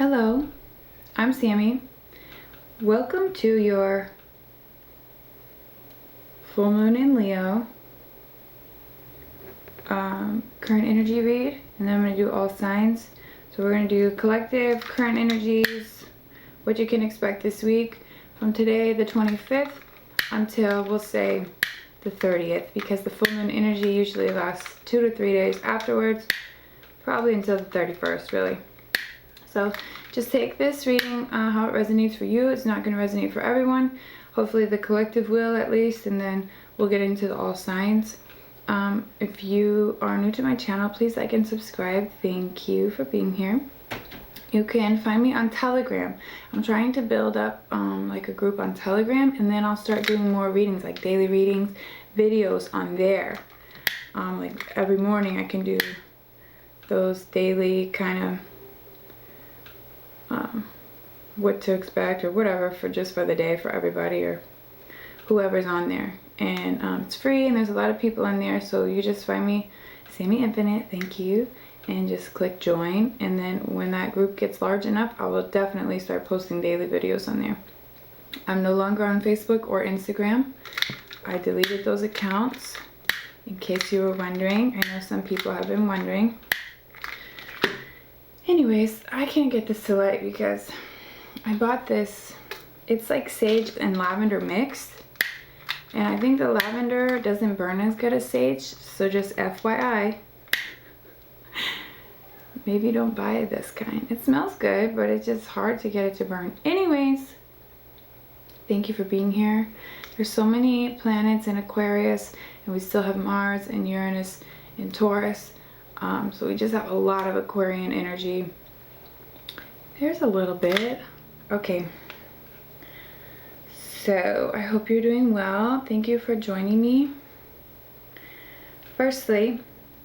Hello, I'm Sami. Welcome to your full moon in Leo current energy read, and then I'm going to do all signs. So we're going to do collective current energies, what you can expect this week from today the 25th until we'll say the 30th, because the full moon energy usually lasts 2 to 3 days afterwards, probably until the 31st really. So just take this reading how it resonates for you. It's not going to resonate for everyone. Hopefully the collective will, at least, and then we'll get into the all signs. If you are new to my channel, please like and subscribe. Thank you for being here. You can find me on Telegram. I'm trying to build up like a group on Telegram, and then I'll start doing more readings, like daily readings, videos on there. Like every morning I can do those daily kind of what to expect or whatever for the day for everybody or whoever's on there. And it's free, and there's a lot of people on there, so you just find me, Sami Infinite, thank you, and just click join. And then when that group gets large enough, I will definitely start posting daily videos on there. I'm no longer on Facebook or Instagram. I deleted those accounts, in case you were wondering. I know some people have been wondering. Anyways, I can't get this to light because I bought this. It's like sage and lavender mixed, and I think the lavender doesn't burn as good as sage, so just FYI. Maybe don't buy this kind. It smells good, but it's just hard to get it to burn. Anyways, thank you for being here. There's so many planets in Aquarius, and we still have Mars and Uranus in Taurus. So we just have a lot of Aquarian energy. There's a little bit. Okay. So I hope you're doing well. Thank you for joining me. Firstly,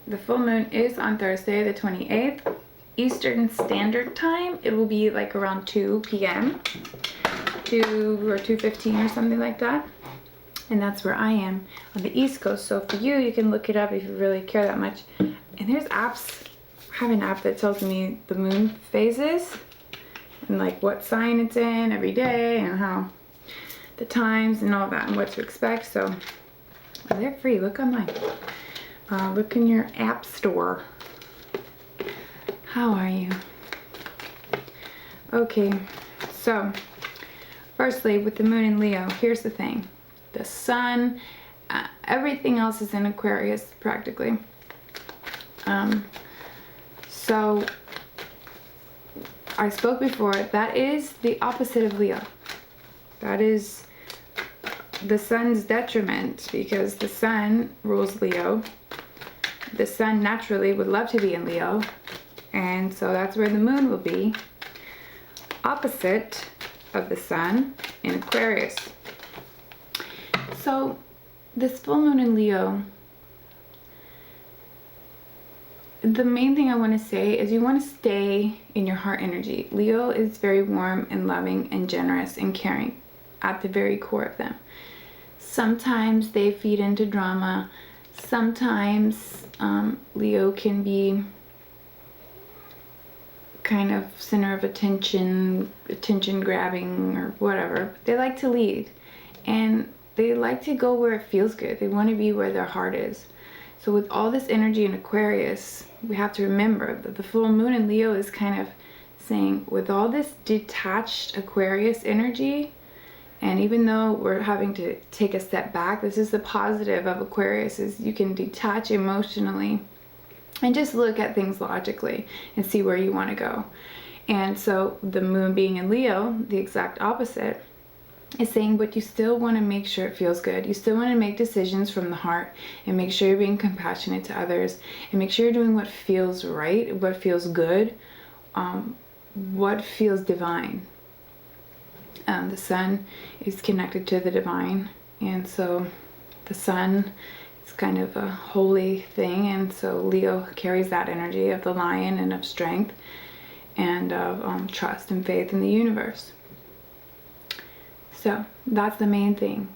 the full moon is on Thursday the 28th, Eastern Standard Time. It will be like around 2 p.m. 2 or 2:15 or something like that. And that's where I am on the East Coast. So for you, you can look it up if you really care that much. And there's apps. I have an app that tells me the moon phases and like what sign it's in every day and how the times and all that and what to expect. So they're free. Look online. Look in your app store. How are you? Okay, so firstly, with the moon in Leo, here's the thing. The sun, everything else is in Aquarius practically. So I spoke before, that is the opposite of Leo. That is the sun's detriment, because the sun rules Leo. The sun naturally would love to be in Leo, and so that's where the moon will be, opposite of the sun in Aquarius. So this full moon in Leo, the main thing I want to say is you want to stay in your heart energy. Leo is very warm and loving and generous and caring at the very core of them. Sometimes they feed into drama. Sometimes Leo can be kind of center of attention grabbing or whatever. They like to lead, and they like to go where it feels good. They want to be where their heart is. So with all this energy in Aquarius, we have to remember that the full moon in Leo is kind of saying, with all this detached Aquarius energy, and even though we're having to take a step back, this is the positive of Aquarius, is you can detach emotionally and just look at things logically and see where you want to go. And so the moon being in Leo, the exact opposite, is saying, but you still want to make sure it feels good. You still want to make decisions from the heart and make sure you're being compassionate to others and make sure you're doing what feels right, what feels good, what feels divine. The sun is connected to the divine, and so the sun is kind of a holy thing, and so Leo carries that energy of the lion and of strength and of trust and faith in the universe. So that's the main thing.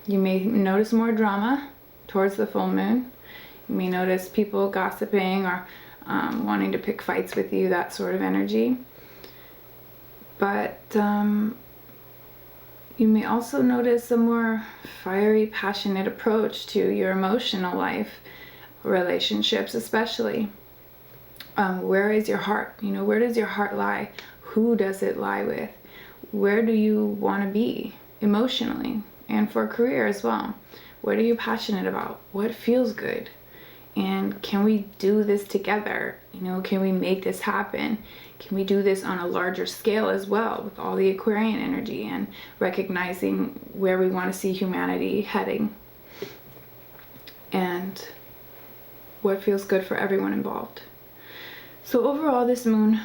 You may notice more drama towards the full moon. You may notice people gossiping or wanting to pick fights with you, that sort of energy. But you may also notice a more fiery, passionate approach to your emotional life, relationships especially. Where is your heart? You know, where does your heart lie? Who does it lie with? Where do you want to be emotionally and for a career as well? What are you passionate about? What feels good? And can we do this together? You know, can we make this happen? Can we do this on a larger scale as well with all the Aquarian energy and recognizing where we want to see humanity heading and what feels good for everyone involved? So overall, this moon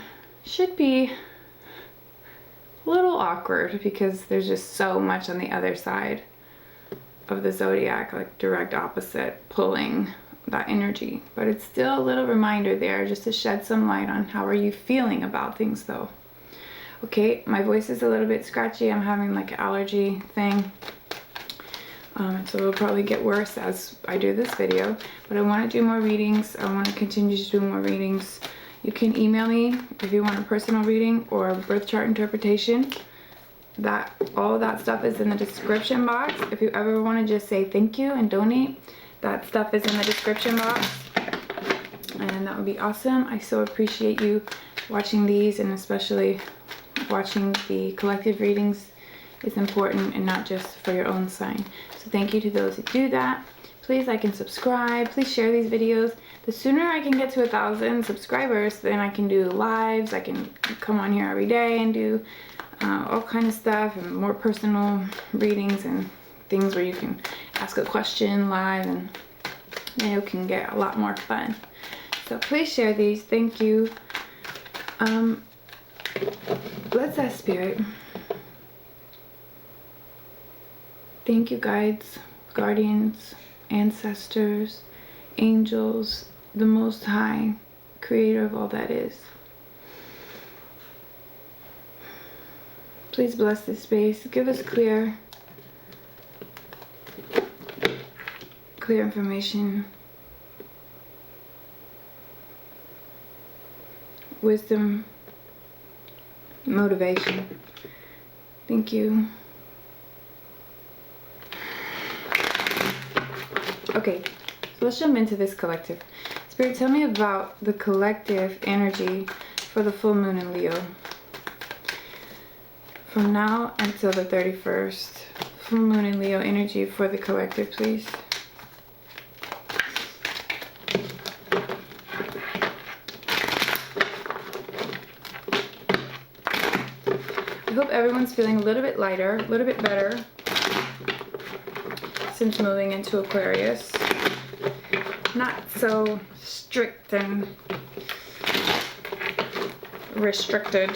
should be a little awkward because there's just so much on the other side of the zodiac, like direct opposite, pulling that energy. But it's still a little reminder there just to shed some light on how are you feeling about things though. Okay, my voice is a little bit scratchy. I'm having like an allergy thing. So it'll probably get worse as I do this video. But I want to do more readings. I want to continue to do more readings. You can email me if you want a personal reading or a birth chart interpretation. All that stuff is in the description box. If you ever want to just say thank you and donate, that stuff is in the description box. And that would be awesome. I so appreciate you watching these, and especially watching the collective readings is important and not just for your own sign. So thank you to those who do that. Please like and subscribe. Please share these videos. The sooner I can get to 1,000 subscribers, then I can do lives. I can come on here every day and do all kind of stuff and more personal readings and things where you can ask a question live, and then it can get a lot more fun. So please share these. Thank you. Let's ask Spirit. Thank you, guides, guardians, ancestors, angels, the Most High, creator of all that is. Please bless this space. Give us clear information, wisdom, motivation. Thank you. Okay, so let's jump into this collective. Spirit, tell me about the collective energy for the full moon in Leo. From now until the 31st, full moon in Leo energy for the collective, please. I hope everyone's feeling a little bit lighter, a little bit better since moving into Aquarius. Not so strict and restricted,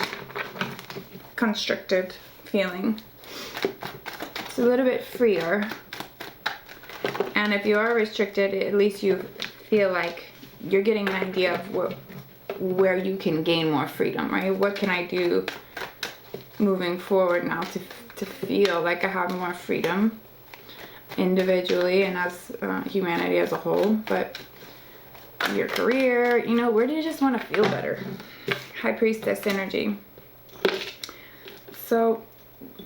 constricted feeling. It's a little bit freer. And if you are restricted, at least you feel like you're getting an idea of where you can gain more freedom, right? What can I do moving forward now to feel like I have more freedom individually and as humanity as a whole? But your career, you know, where do you just want to feel better? High Priestess energy. So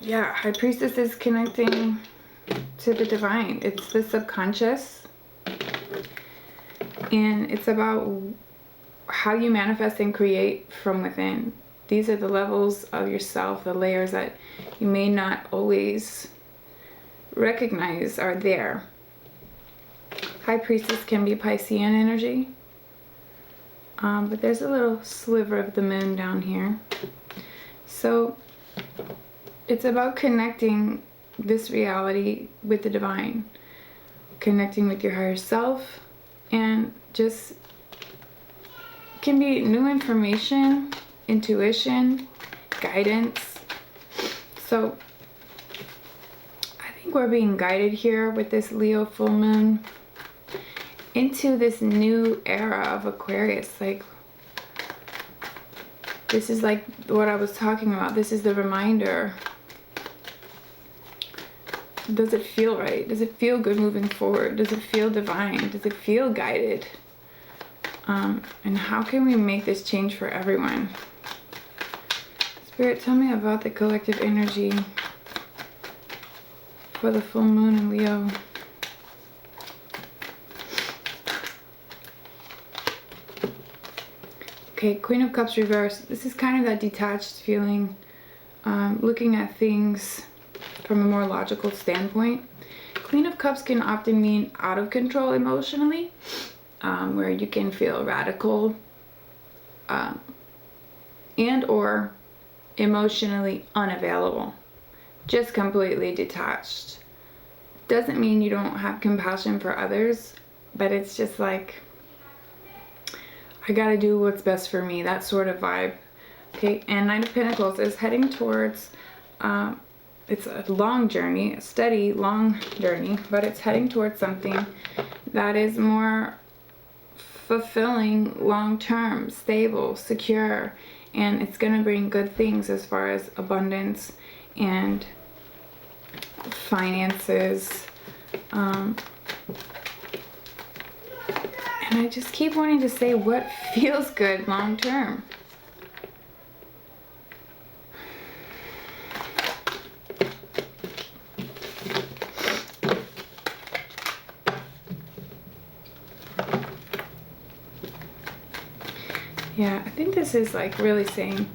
yeah, High Priestess is connecting to the divine. It's the subconscious, and it's about how you manifest and create from within. These are the levels of yourself, the layers that you may not always recognize are there. High Priestess can be Piscean energy, but there's a little sliver of the moon down here. So it's about connecting this reality with the divine, connecting with your higher self, and just can be new information, intuition, guidance. So I think we're being guided here with this Leo full moon into this new era of Aquarius. Like, this is like what I was talking about. This is the reminder. Does it feel right? Does it feel good moving forward? Does it feel divine? Does it feel guided? And how can we make this change for everyone? Spirit, tell me about the collective energy for the full moon in Leo. Okay, Queen of Cups reversed. This is kind of that detached feeling, looking at things from a more logical standpoint. Queen of Cups can often mean out of control emotionally, where you can feel radical and or emotionally unavailable, just completely detached. Doesn't mean you don't have compassion for others, but it's just like, I gotta do what's best for me, that sort of vibe. Okay, and Knight of Pentacles is heading towards, it's a long journey, a steady, long journey, but it's heading towards something that is more fulfilling, long-term, stable, secure, and it's gonna bring good things as far as abundance and finances. And I just keep wanting to say what feels good long term. Yeah, I think this is like really saying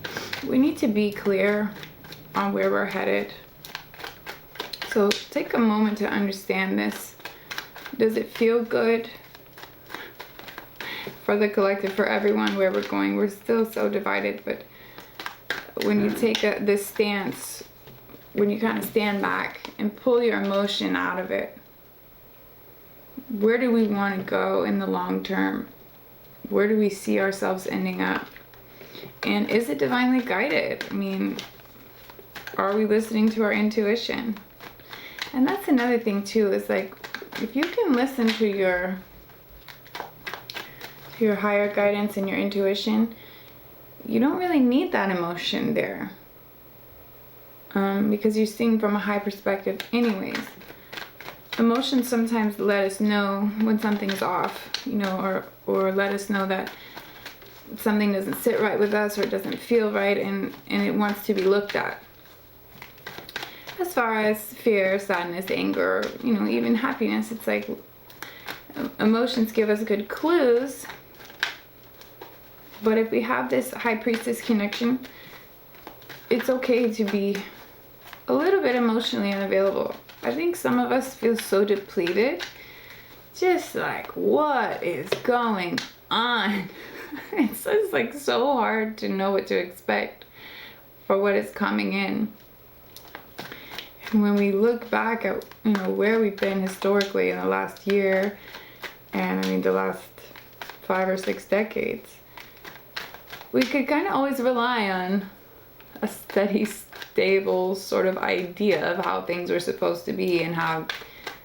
we need to be clear on where we're headed. So take a moment to understand this. Does it feel good? For the collective, for everyone, where we're going. We're still so divided, but when you take this stance, when you kind of stand back and pull your emotion out of it, where do we want to go in the long term? Where do we see ourselves ending up? And is it divinely guided? I mean, are we listening to our intuition? And that's another thing too, is like, if you can listen to your higher guidance and your intuition, you don't really need that emotion there, because you're seeing from a high perspective anyways. Emotions sometimes let us know when something's off, you know, or let us know that something doesn't sit right with us or it doesn't feel right, and it wants to be looked at. As far as fear, sadness, anger, you know, even happiness, it's like emotions give us good clues. But if we have this High Priestess connection, it's okay to be a little bit emotionally unavailable. I think some of us feel so depleted. Just like, what is going on? It's just like so hard to know what to expect for what is coming in. And when we look back at, you know, where we've been historically in the last year, and I mean the last 5 or 6 decades, we could kind of always rely on a steady, stable sort of idea of how things were supposed to be and how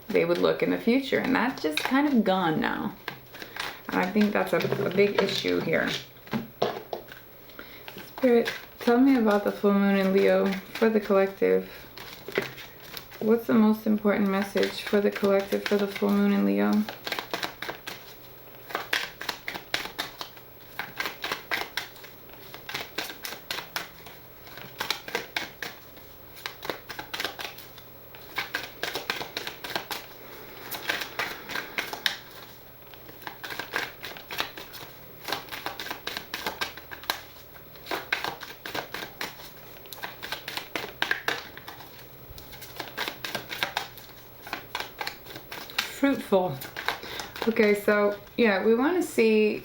they would look in the future. And that's just kind of gone now. And I think that's a big issue here. Spirit, tell me about the full moon in Leo for the collective. What's the most important message for the collective for the full moon in Leo? Fruitful. Okay, so yeah, we want to see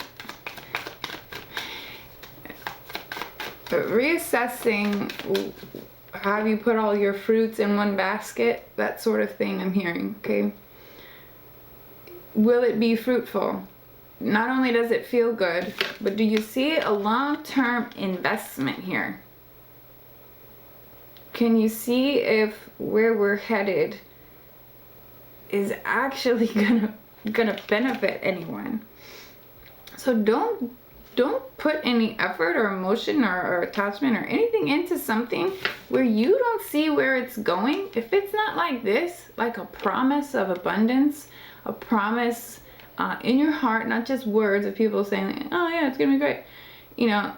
reassessing, have you put all your fruits in one basket, that sort of thing I'm hearing. Okay, will it be fruitful? Not only does it feel good, but do you see a long-term investment here? Can you see if where we're headed is actually gonna benefit anyone? So don't put any effort or emotion or attachment or anything into something where you don't see where it's going. If it's not like this, like a promise of abundance, a promise in your heart, not just words of people saying, oh yeah, it's gonna be great. You know,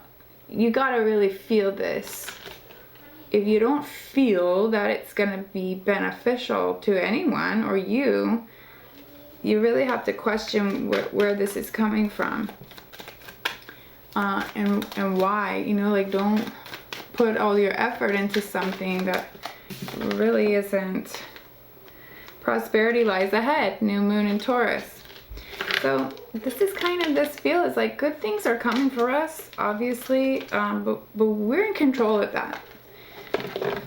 you gotta really feel this if you don't feel that it's going to be beneficial to anyone or you really have to question where this is coming from. And why, you know, like, don't put all your effort into something that really isn't. Prosperity lies ahead, new moon in Taurus. So this is kind of, this feel is like good things are coming for us, obviously, but we're in control of that.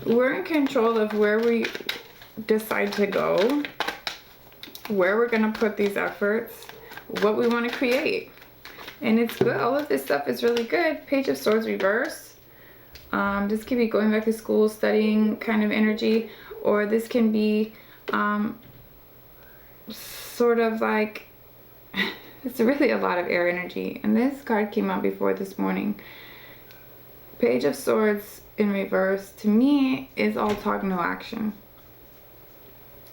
We're in control of where we decide to go, where we're going to put these efforts, what we want to create. And it's good. All of this stuff is really good. Page of Swords reverse. This could be going back to school, studying kind of energy, or this can be sort of like, it's really a lot of air energy. And this card came out before this morning. Page of Swords in reverse, to me, is all talk, no action.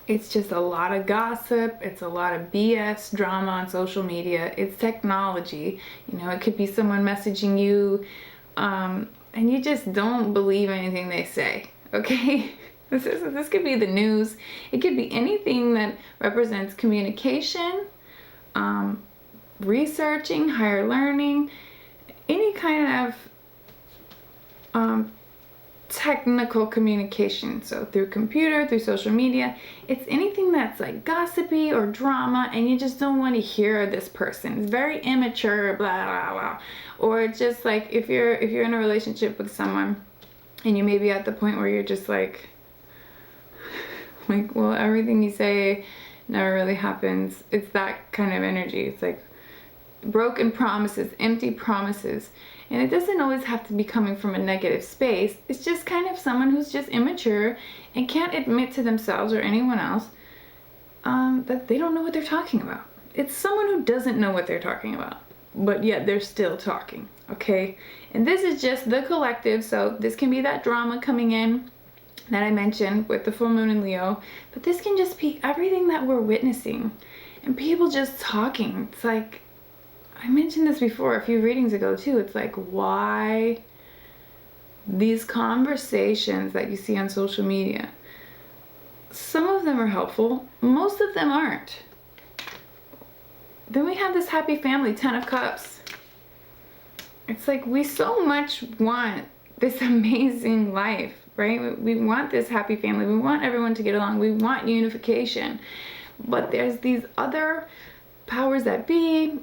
It's just a lot of gossip. It's a lot of BS drama on social media. It's technology. You know, it could be someone messaging you, and you just don't believe anything they say, okay? This could be the news. It could be anything that represents communication, researching, higher learning, any kind of technical communication. So through computer, through social media, it's anything that's like gossipy or drama, and you just don't want to hear this person. It's very immature, blah blah blah. Or it's just like if you're in a relationship with someone and you may be at the point where you're just like, well, everything you say never really happens. It's that kind of energy. It's like broken promises, empty promises. And it doesn't always have to be coming from a negative space. It's just kind of someone who's just immature and can't admit to themselves or anyone else that they don't know what they're talking about. It's someone who doesn't know what they're talking about, but yet they're still talking, okay? And this is just the collective, so this can be that drama coming in that I mentioned with the full moon in Leo, but this can just be everything that we're witnessing and people just talking. It's like, I mentioned this before a few readings ago too. It's like, why these conversations that you see on social media, some of them are helpful, most of them aren't. Then we have this happy family, 10 of Cups. It's like we so much want this amazing life, right? We want this happy family. We want everyone to get along. We want unification. But there's these other powers that be,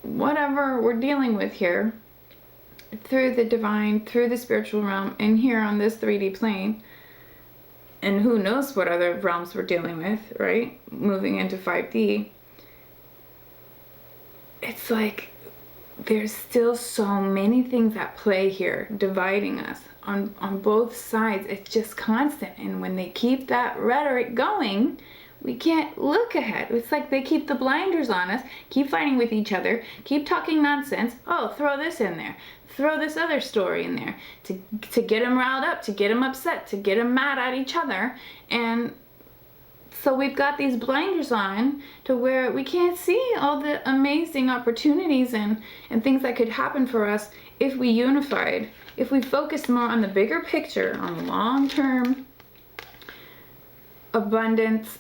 whatever we're dealing with here, through the divine, through the spiritual realm, and here on this 3D plane, and who knows what other realms we're dealing with, right? Moving into 5D. It's like there's still so many things at play here, dividing us on both sides. It's just constant. And when they keep that rhetoric going, we can't look ahead. It's like they keep the blinders on us, keep fighting with each other, keep talking nonsense. Oh, throw this in there. Throw this other story in there to get them riled up, to get them upset, to get them mad at each other. And so we've got these blinders on to where we can't see all the amazing opportunities and things that could happen for us if we unified, if we focused more on the bigger picture, on long-term abundance,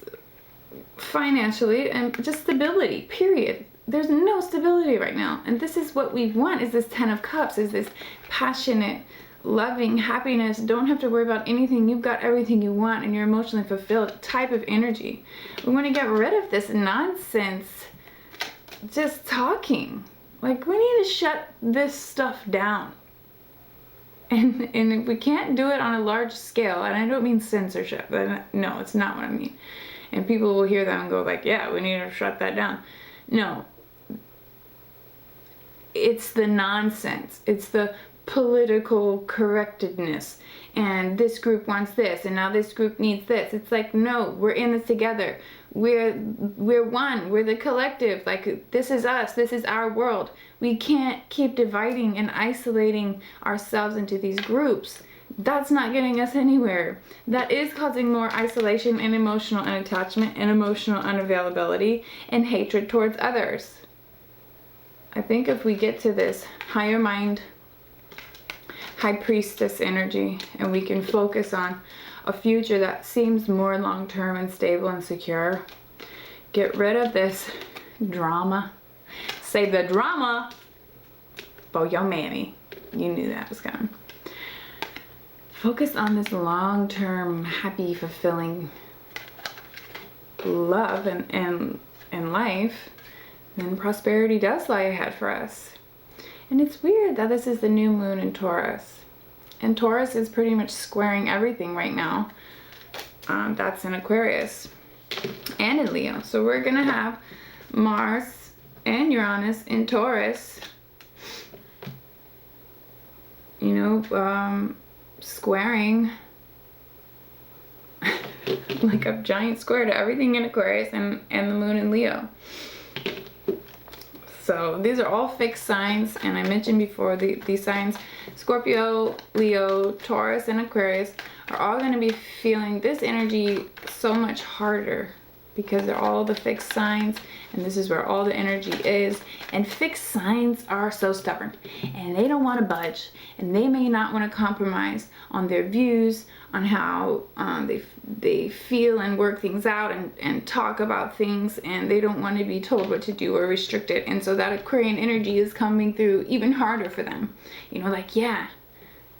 financially, and just stability, period. There's no stability right now. And this is what we want, is this 10 of Cups, is this passionate, loving, happiness, don't have to worry about anything, you've got everything you want and you're emotionally fulfilled type of energy. We want to get rid of this nonsense, just talking. Like, we need to shut this stuff down. And if we can't do it on a large scale, and I don't mean censorship, no, it's not what I mean. And people will hear that and go like, yeah, we need to shut that down. No. It's the nonsense. It's the political correctness. And this group wants this, and now this group needs this. It's like, no, we're in this together. We're one. We're the collective. Like, this is us. This is our world. We can't keep dividing and isolating ourselves into these groups. That's not getting us anywhere. That is causing more isolation and emotional unattachment and emotional unavailability and hatred towards others. I think if we get to this higher mind, High Priestess energy, and we can focus on a future that seems more long-term and stable and secure. Get rid of this drama. Save the drama for your mammy. You knew that was coming. Focus on this long-term, happy, fulfilling love and life. Then prosperity does lie ahead for us. And it's weird that this is the new moon in Taurus. And Taurus is pretty much squaring everything right now. That's in Aquarius and in Leo. So we're going to have Mars and Uranus in Taurus. You know, squaring like a giant square to everything in Aquarius and the moon in Leo. So these are all fixed signs, and I mentioned before these signs, Scorpio, Leo, Taurus, and Aquarius, are all going to be feeling this energy so much harder because they're all the fixed signs, and this is where all the energy is. And fixed signs are so stubborn, and they don't want to budge, and they may not want to compromise on their views on how they feel and work things out and talk about things, and they don't want to be told what to do or restricted. And so that Aquarian energy is coming through even harder for them. You know, like, yeah,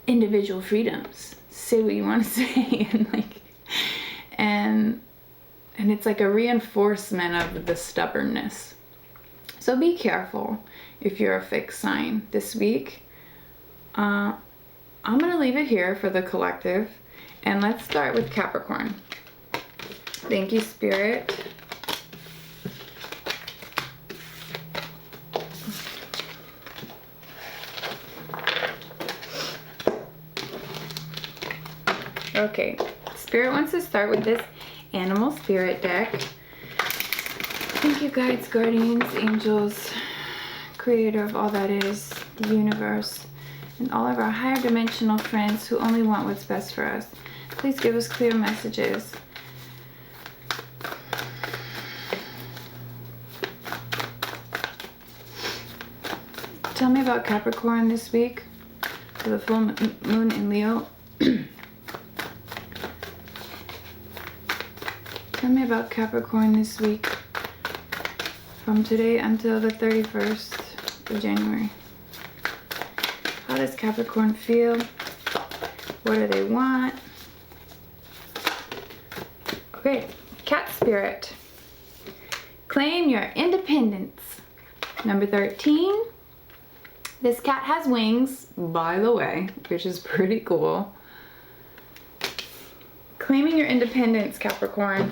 individual freedoms, say what you want to say, and it's like a reinforcement of the stubbornness. So be careful if you're a fixed sign this week. I'm going to leave it here for the collective. And let's start with Capricorn. Thank you, Spirit. Okay, Spirit wants to start with this animal spirit deck. Thank you, guides, guardians, angels, creator of all that is, the universe, and all of our higher dimensional friends who only want what's best for us. Please give us clear messages. Tell me about Capricorn this week for the full moon in Leo. Tell me about Capricorn this week from today until the 31st of January. How does Capricorn feel? What do they want? Okay, cat spirit. Claim your independence. Number 13. This cat has wings, by the way, which is pretty cool. Claiming your independence, Capricorn.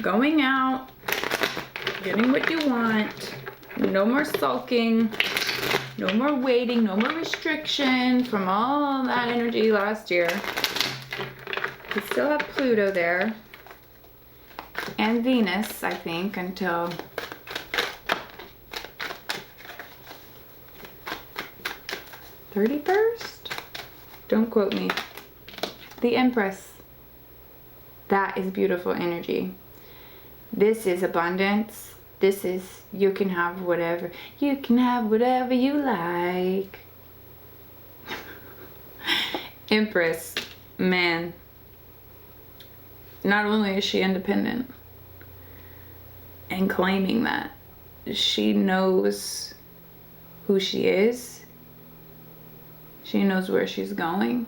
Going out, getting what you want. No more sulking. No more waiting, no more restriction from all that energy last year. We still have Pluto there. And Venus, I think, until '31st? Don't quote me. The Empress. That is beautiful energy. This is abundance. This is, you can have whatever. You can have whatever you like. Empress, man. Not only is she independent and claiming that, she knows who she is. She knows where she's going.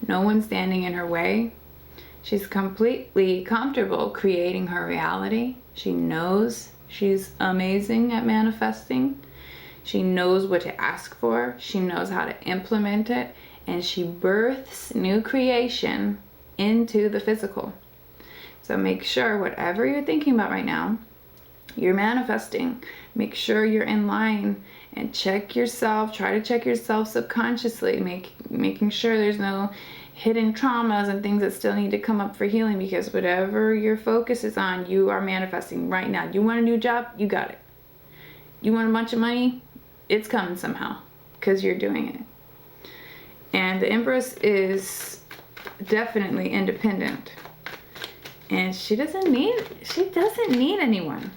No one's standing in her way. She's completely comfortable creating her reality. She knows she's amazing at manifesting. She knows what to ask for. She knows how to implement it. And she births new creation into the physical. So make sure whatever you're thinking about right now, you're manifesting. Make sure you're in line and check yourself. Try to check yourself subconsciously, making sure there's no hidden traumas and things that still need to come up for healing, because whatever your focus is on, you are manifesting right now. You want a new job? You got it. You want a bunch of money? It's coming somehow because you're doing it. And the Empress is definitely independent. And she doesn't need anyone.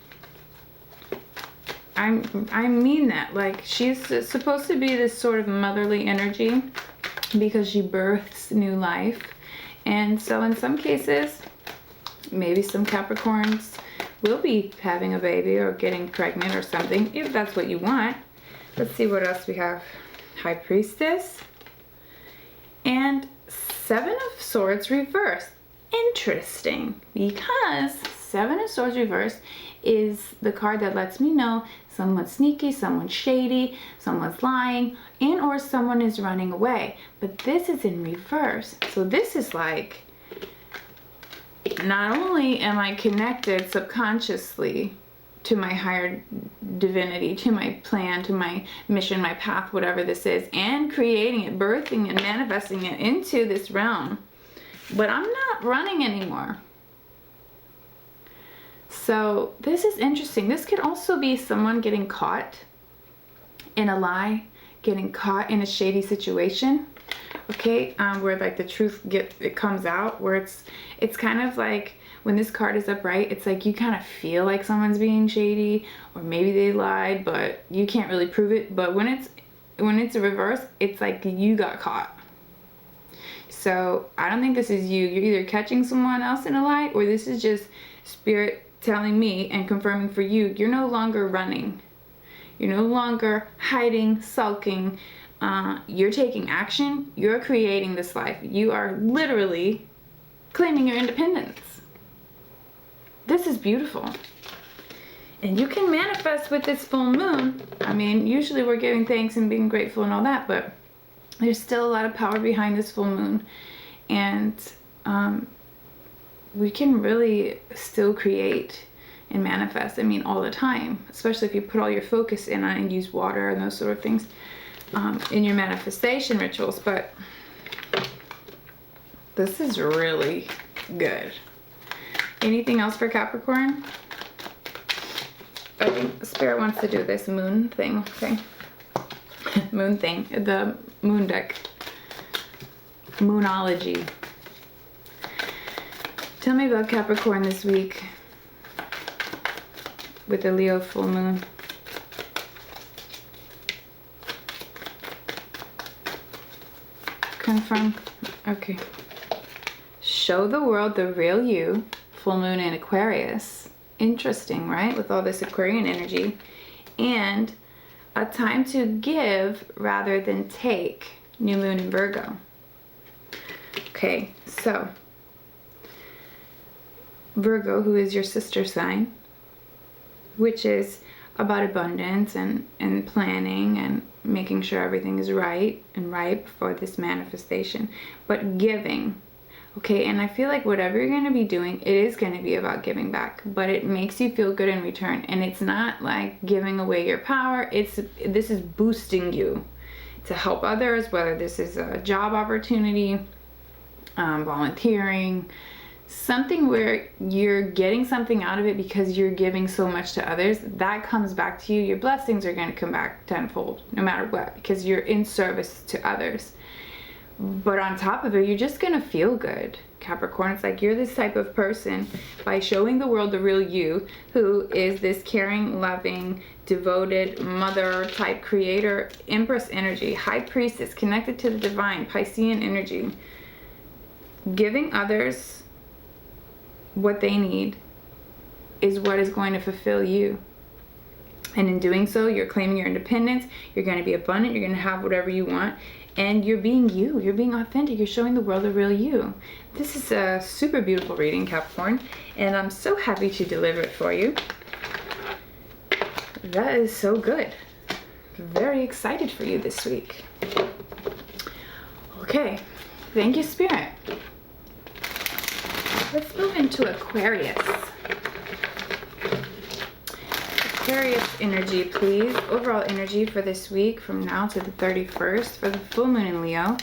I mean that. Like, she's supposed to be this sort of motherly energy because she births new life. And so in some cases, maybe some Capricorns will be having a baby or getting pregnant or something, if that's what you want. Let's see what else we have. High Priestess and Seven of Swords reversed. Interesting, because Seven of Swords reversed is the card that lets me know someone's sneaky, someone's shady, someone's lying, and or someone is running away. But this is in reverse. So this is like, not only am I connected subconsciously to my higher divinity, to my plan, to my mission, my path, whatever this is, and creating it, birthing and manifesting it into this realm, but I'm not running anymore. So this is interesting. This could also be someone getting caught in a lie, getting caught in a shady situation, okay, where like the truth it comes out, where it's kind of like, when this card is upright, it's like you kind of feel like someone's being shady, or maybe they lied, but you can't really prove it. But when it's a reverse, it's like you got caught. So I don't think this is you. You're either catching someone else in a lie, or this is just spirit telling me and confirming for you, you're no longer running. You're no longer hiding, sulking. You're taking action. You're creating this life. You are literally claiming your independence. This is beautiful. And you can manifest with this full moon. I mean, usually we're giving thanks and being grateful and all that, but there's still a lot of power behind this full moon. And we can really still create and manifest, I mean, all the time, especially if you put all your focus in on and use water and those sort of things in your manifestation rituals. But this is really good. Anything else for Capricorn? I think Spirit wants to do this moon thing, okay? Moon thing, the moon deck. Moonology. Tell me about Capricorn this week with the Leo full moon. Confirm. Okay. Show the world the real you. Full moon in Aquarius. Interesting, right? With all this Aquarian energy. And a time to give rather than take. New moon in Virgo. Okay, so Virgo, who is your sister sign, which is about abundance and planning and making sure everything is right and ripe for this manifestation, but giving. Okay, and I feel like whatever you're going to be doing, it is going to be about giving back, but it makes you feel good in return. And it's not like giving away your power. This is boosting you to help others, whether this is a job opportunity, volunteering, something where you're getting something out of it because you're giving so much to others. That comes back to you. Your blessings are going to come back tenfold, no matter what, because you're in service to others. But on top of it, you're just gonna feel good, Capricorn. It's like you're this type of person, by showing the world the real you, who is this caring, loving, devoted, mother type creator, Empress energy, High Priestess, connected to the divine, Piscean energy. Giving others what they need is what is going to fulfill you. And in doing so, you're claiming your independence, you're going to be abundant, you're going to have whatever you want. And you're being you. You're being authentic. You're showing the world the real you. This is a super beautiful reading, Capricorn. And I'm so happy to deliver it for you. That is so good. Very excited for you this week. Okay. Thank you, Spirit. Let's move into Aquarius. Aquarius energy, please. Overall energy for this week from now to the 31st for the full moon in Leo.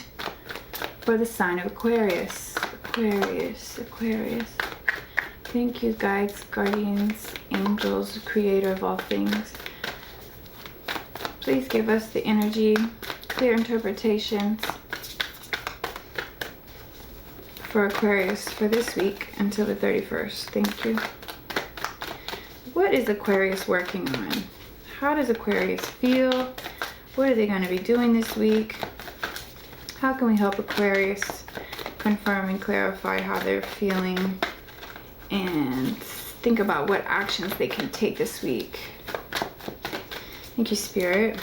For the sign of Aquarius. Aquarius, Aquarius. Thank you, guides, guardians, angels, creator of all things. Please give us the energy, clear interpretations for Aquarius for this week until the 31st. Thank you. What is Aquarius working on? How does Aquarius feel? What are they going to be doing this week? How can we help Aquarius confirm and clarify how they're feeling? And think about what actions they can take this week. Thank you, Spirit.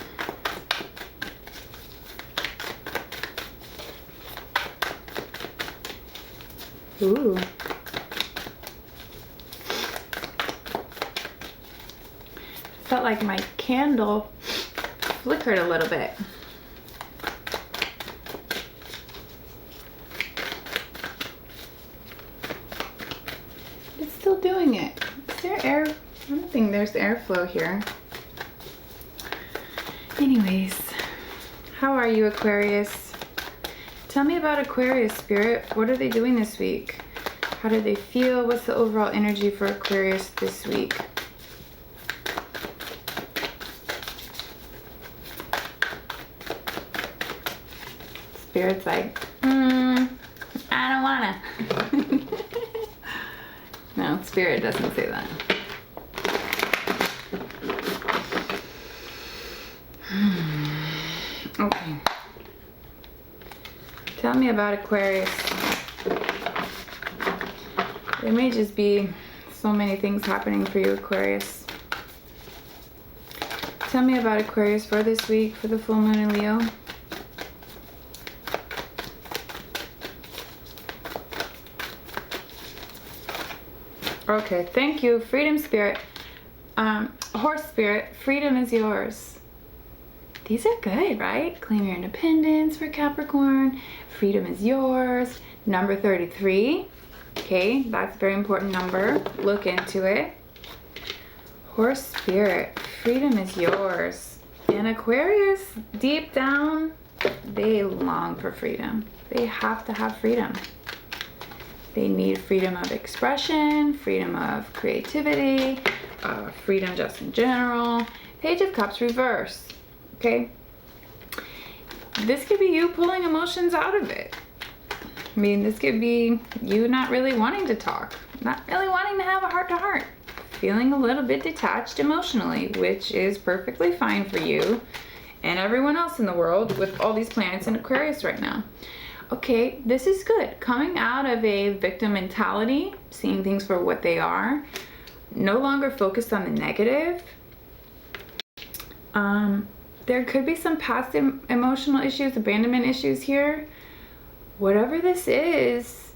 Ooh. Felt like my candle flickered a little bit. It's still doing it. Is there air? I don't think there's airflow here. Anyways, how are you, Aquarius? Tell me about Aquarius, Spirit. What are they doing this week? How do they feel? What's the overall energy for Aquarius this week? Spirit's like, I don't wanna. No, Spirit doesn't say that. Okay. Tell me about Aquarius. There may just be so many things happening for you, Aquarius. Tell me about Aquarius for this week, for the full moon in Leo. Okay, thank you. Freedom, Spirit. Horse Spirit, freedom is yours. These are good, right? Claim your independence for Capricorn. Freedom is yours. Number 33. Okay, that's a very important number. Look into it. Horse Spirit, freedom is yours. And Aquarius, deep down, they long for freedom. They have to have freedom. They need freedom of expression, freedom of creativity, freedom just in general. Page of Cups reverse. Okay? This could be you pulling emotions out of it. I mean, this could be you not really wanting to talk, not really wanting to have a heart-to-heart, feeling a little bit detached emotionally, which is perfectly fine for you and everyone else in the world with all these planets in Aquarius right now. Okay, this is good. Coming out of a victim mentality, seeing things for what they are, no longer focused on the negative. There could be some past emotional issues, abandonment issues here. Whatever this is,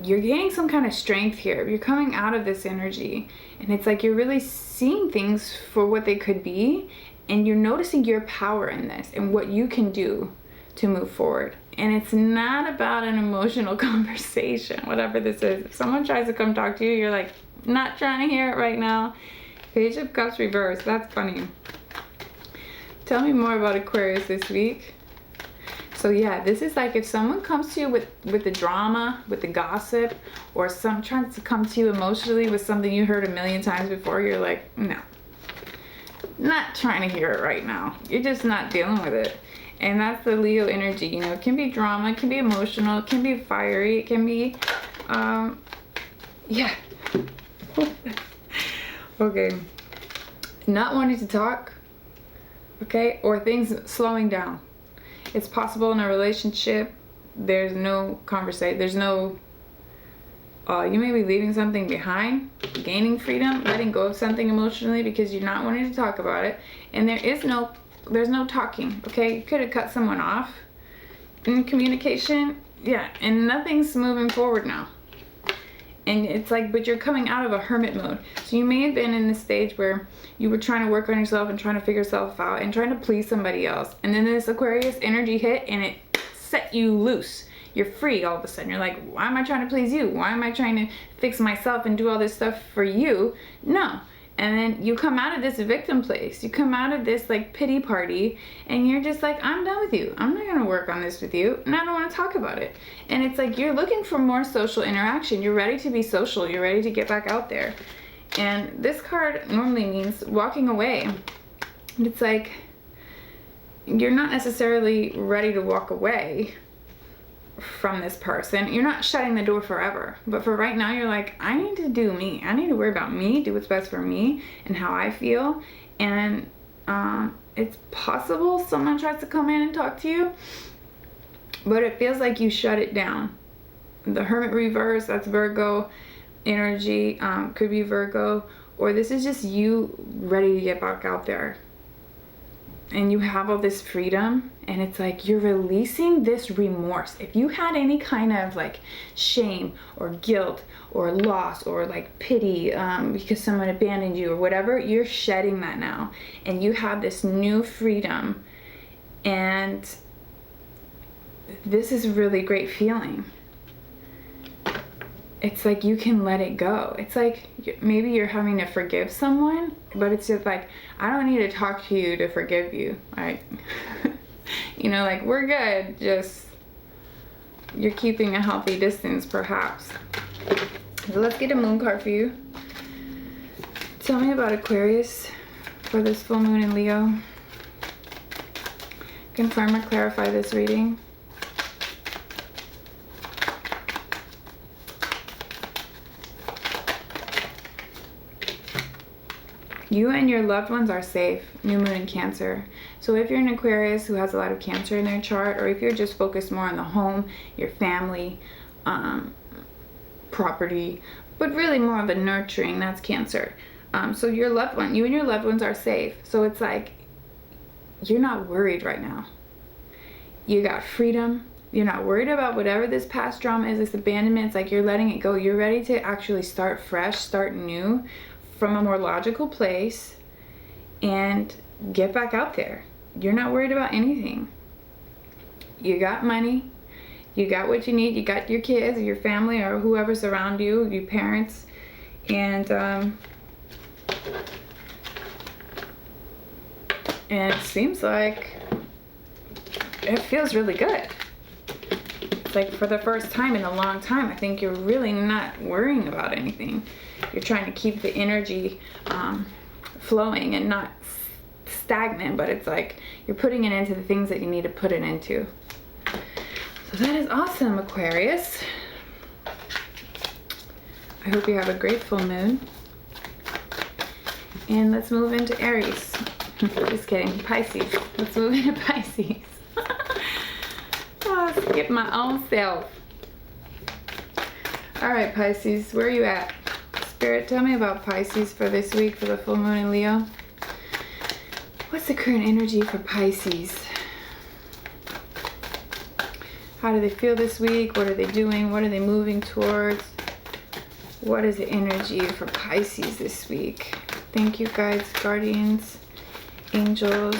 you're gaining some kind of strength here. You're coming out of this energy, and it's like you're really seeing things for what they could be, and you're noticing your power in this and what you can do to move forward. And it's not about an emotional conversation, whatever this is. If someone tries to come talk to you, you're like, not trying to hear it right now. Page of Cups reverse. That's funny. Tell me more about Aquarius this week. So yeah, this is like if someone comes to you with the drama, with the gossip, or some tries to come to you emotionally with something you heard a million times before, you're like, no, not trying to hear it right now. You're just not dealing with it. And that's the Leo energy. You know, it can be drama, it can be emotional, it can be fiery, it can be, yeah. Okay. Not wanting to talk, okay, or things slowing down. It's possible in a relationship, there's no conversation, there's no, you may be leaving something behind, gaining freedom, letting go of something emotionally because you're not wanting to talk about it, and there's no talking, okay? You could have cut someone off in communication, yeah, and nothing's moving forward now. And it's like, but you're coming out of a hermit mode. So you may have been in this stage where you were trying to work on yourself and trying to figure yourself out and trying to please somebody else. And then this Aquarius energy hit and it set you loose. You're free all of a sudden. You're like, why am I trying to please you? Why am I trying to fix myself and do all this stuff for you? No. And then you come out of this victim place. You come out of this like pity party and you're just like, I'm done with you. I'm not going to work on this with you. And I don't want to talk about it. And it's like you're looking for more social interaction. You're ready to be social. You're ready to get back out there. And this card normally means walking away. And it's like you're not necessarily ready to walk away. from this person. You're not shutting the door forever, but for right now, you're like, I need to do me. I need to worry about me, do what's best for me and how I feel. And it's possible someone tries to come in and talk to you, but it feels like you shut it down. The Hermit reverse, that's Virgo energy, could be Virgo, or this is just you ready to get back out there. And you have all this freedom, and it's like you're releasing this remorse. If you had any kind of like shame or guilt or loss or like pity because someone abandoned you or whatever, you're shedding that now, and you have this new freedom. And this is a really great feeling. It's like you can let it go. It's like maybe you're having to forgive someone, but it's just like, I don't need to talk to you to forgive you. Like, you know, like we're good. Just, you're keeping a healthy distance perhaps. So let's get a moon card for you. Tell me about Aquarius for this full moon in Leo. Confirm or clarify this reading. You and your loved ones are safe. New moon in Cancer. So if you're an Aquarius who has a lot of Cancer in their chart, or if you're just focused more on the home, your family, property, but really more of the nurturing, that's Cancer. So your loved one, you and your loved ones are safe. So it's like, you're not worried right now. You got freedom. You're not worried about whatever this past drama is, this abandonment. It's like you're letting it go. You're ready to actually start fresh, start new, from a more logical place, and get back out there. You're not worried about anything. You got money, you got what you need, you got your kids, your family, or whoever's around you, your parents, and it seems like it feels really good. It's like for the first time in a long time, I think you're really not worrying about anything. You're trying to keep the energy flowing and not stagnant, but it's like you're putting it into the things that you need to put it into. So that is awesome, Aquarius. I hope you have a great full moon. And let's move into Aries. Just kidding, Pisces. Let's move into Pisces. Oh, skip my own self. All right, Pisces, where are you at? Spirit, tell me about Pisces for this week for the full moon in Leo. What's the current energy for Pisces? How do they feel this week? What are they doing? What are they moving towards? What is the energy for Pisces this week? Thank you, guides, guardians, angels.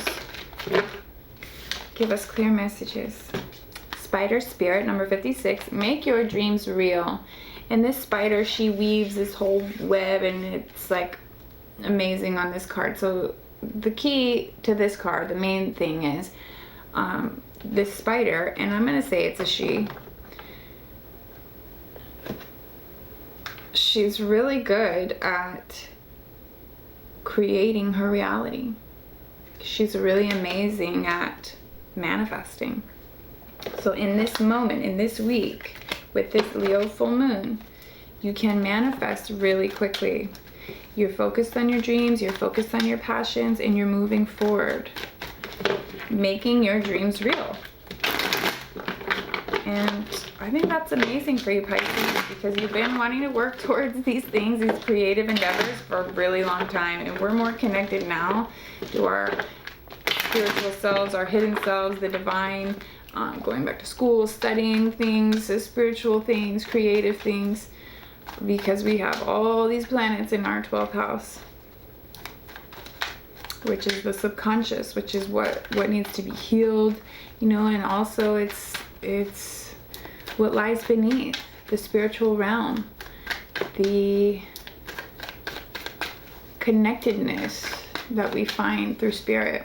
Give us clear messages. Spider spirit, number 56. Make your dreams real. And this spider, she weaves this whole web, and it's like amazing on this card. So the key to this card, the main thing is this spider, and I'm going to say it's a she. She's really good at creating her reality. She's really amazing at manifesting. So in this moment, in this week, with this Leo full moon, you can manifest really quickly. You're focused on your dreams, you're focused on your passions, and you're moving forward, making your dreams real. And I think that's amazing for you, Pisces, because you've been wanting to work towards these things, these creative endeavors, for a really long time. And we're more connected now to our spiritual selves, our hidden selves, the divine, going back to school, studying things, spiritual things, creative things, because we have all these planets in our 12th house, which is the subconscious, which is what needs to be healed, you know, and also it's what lies beneath the spiritual realm, the connectedness that we find through spirit,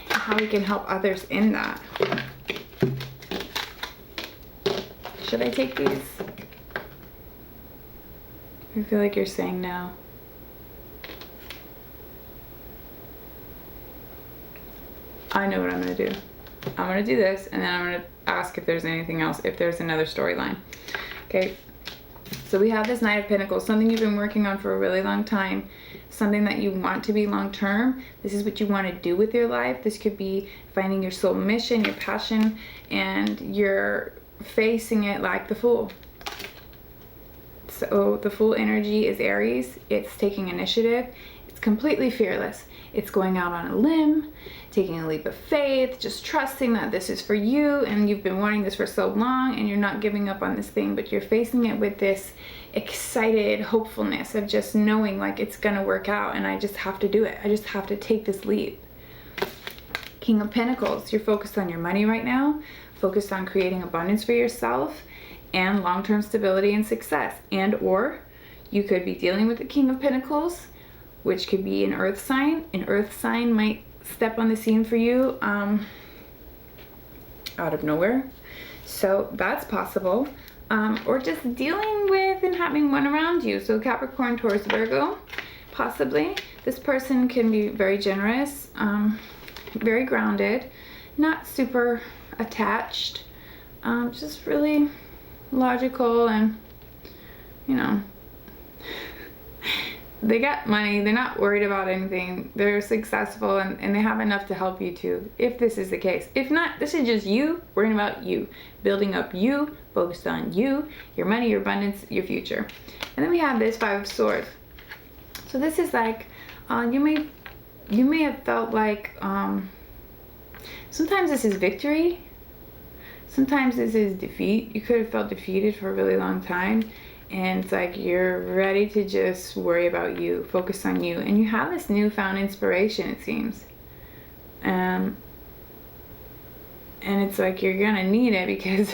and how we can help others in that. Should I take these? I feel like you're saying no. I know what I'm gonna do. I'm gonna do this, and then I'm gonna ask if there's anything else, if there's another storyline. Okay, so we have this Knight of Pentacles, something you've been working on for a really long time, something that you want to be long term. This is what you want to do with your life. This could be finding your soul mission, your passion, and you're facing it like the Fool. So the Fool energy is Aries. It's taking initiative. It's completely fearless. It's going out on a limb, taking a leap of faith, just trusting that this is for you, and you've been wanting this for so long, and you're not giving up on this thing, but you're facing it with this excited hopefulness of just knowing like it's gonna work out, and I just have to do it. I just have to take this leap. King of Pentacles, you're focused on your money right now, focused on creating abundance for yourself and long-term stability and success. And or you could be dealing with the King of Pentacles, which could be an earth sign. An earth sign might step on the scene for you out of nowhere. So that's possible. Or just dealing with and having one around you. So Capricorn, Taurus, Virgo, possibly. This person can be very generous, very grounded, not super attached, just really logical, and you know, they got money, they're not worried about anything, they're successful, and they have enough to help you too, if this is the case. If not, this is just you worrying about you, building up you, focused on you, your money, your abundance, your future. And then we have this Five of Swords. So this is like you may have felt like sometimes this is victory, sometimes this is defeat. You could have felt defeated for a really long time, and it's like you're ready to just worry about you, focus on you, and you have this newfound inspiration, it seems. And it's like you're gonna need it, because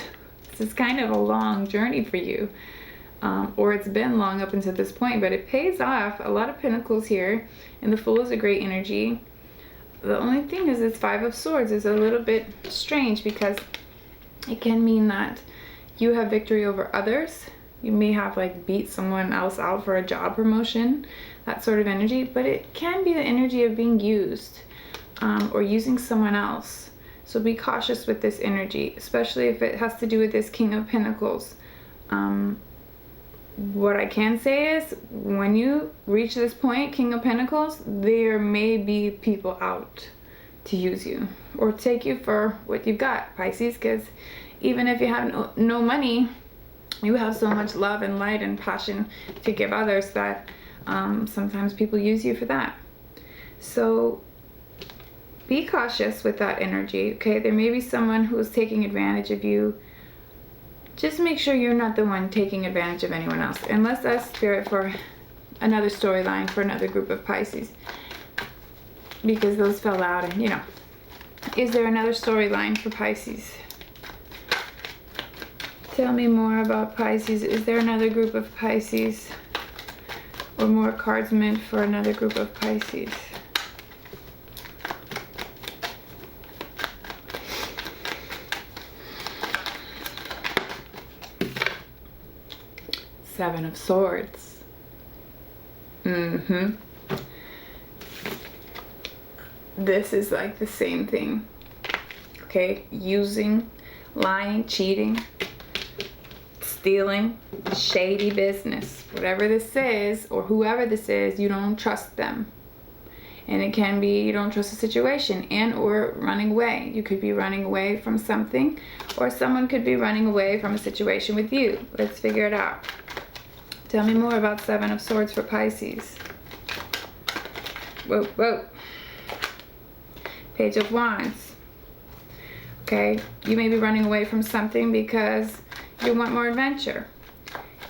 this is kind of a long journey for you, or it's been long up until this point, but it pays off. A lot of Pentacles here, and the Fool is a great energy. The only thing is this Five of Swords is a little bit strange, because it can mean that you have victory over others. You may have like beat someone else out for a job promotion, that sort of energy, but it can be the energy of being used or using someone else. So be cautious with this energy, especially if it has to do with this King of Pentacles. What I can say is, when you reach this point, King of Pentacles, there may be people out to use you or take you for what you've got, Pisces, because even if you have no money, you have so much love and light and passion to give others that sometimes people use you for that. So be cautious with that energy, okay? There may be someone who is taking advantage of you. Just make sure you're not the one taking advantage of anyone else. And let's ask Spirit for another storyline for another group of Pisces, because those fell out, and you know. Is there another storyline for Pisces? Tell me more about Pisces. Is there another group of Pisces? Or more cards meant for another group of Pisces? Seven of Swords. This is like the same thing. Okay, using, lying, cheating, stealing, shady business. Whatever this is, or whoever this is, you don't trust them. And it can be you don't trust the situation, and or running away. You could be running away from something, or someone could be running away from a situation with you. Let's figure it out. Tell me more about Seven of Swords for Pisces. Whoa, whoa. Page of Wands. Okay, you may be running away from something because you want more adventure.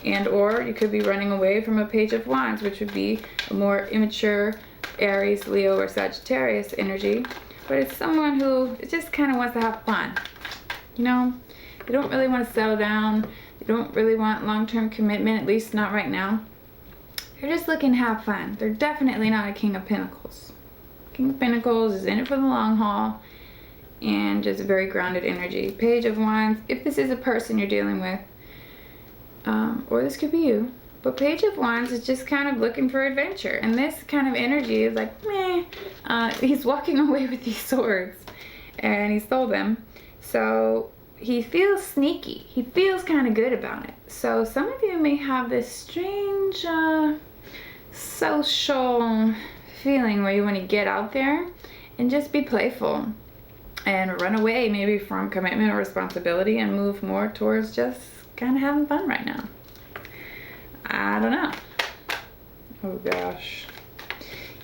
And or you could be running away from a Page of Wands, which would be a more immature Aries, Leo, or Sagittarius energy. But it's someone who just kind of wants to have fun. You know, they don't really want to settle down. They don't really want long-term commitment, at least not right now. They're just looking to have fun. They're definitely not a King of Pentacles. King of Pentacles is in it for the long haul, and just a very grounded energy. Page of Wands, if this is a person you're dealing with, or this could be you, but Page of Wands is just kind of looking for adventure, and this kind of energy is like, meh. He's walking away with these swords, and he stole them. So he feels sneaky. He feels kind of good about it. So some of you may have this strange social feeling where you want to get out there and just be playful and run away maybe from commitment or responsibility and move more towards just kind of having fun right now. I don't know. Oh gosh.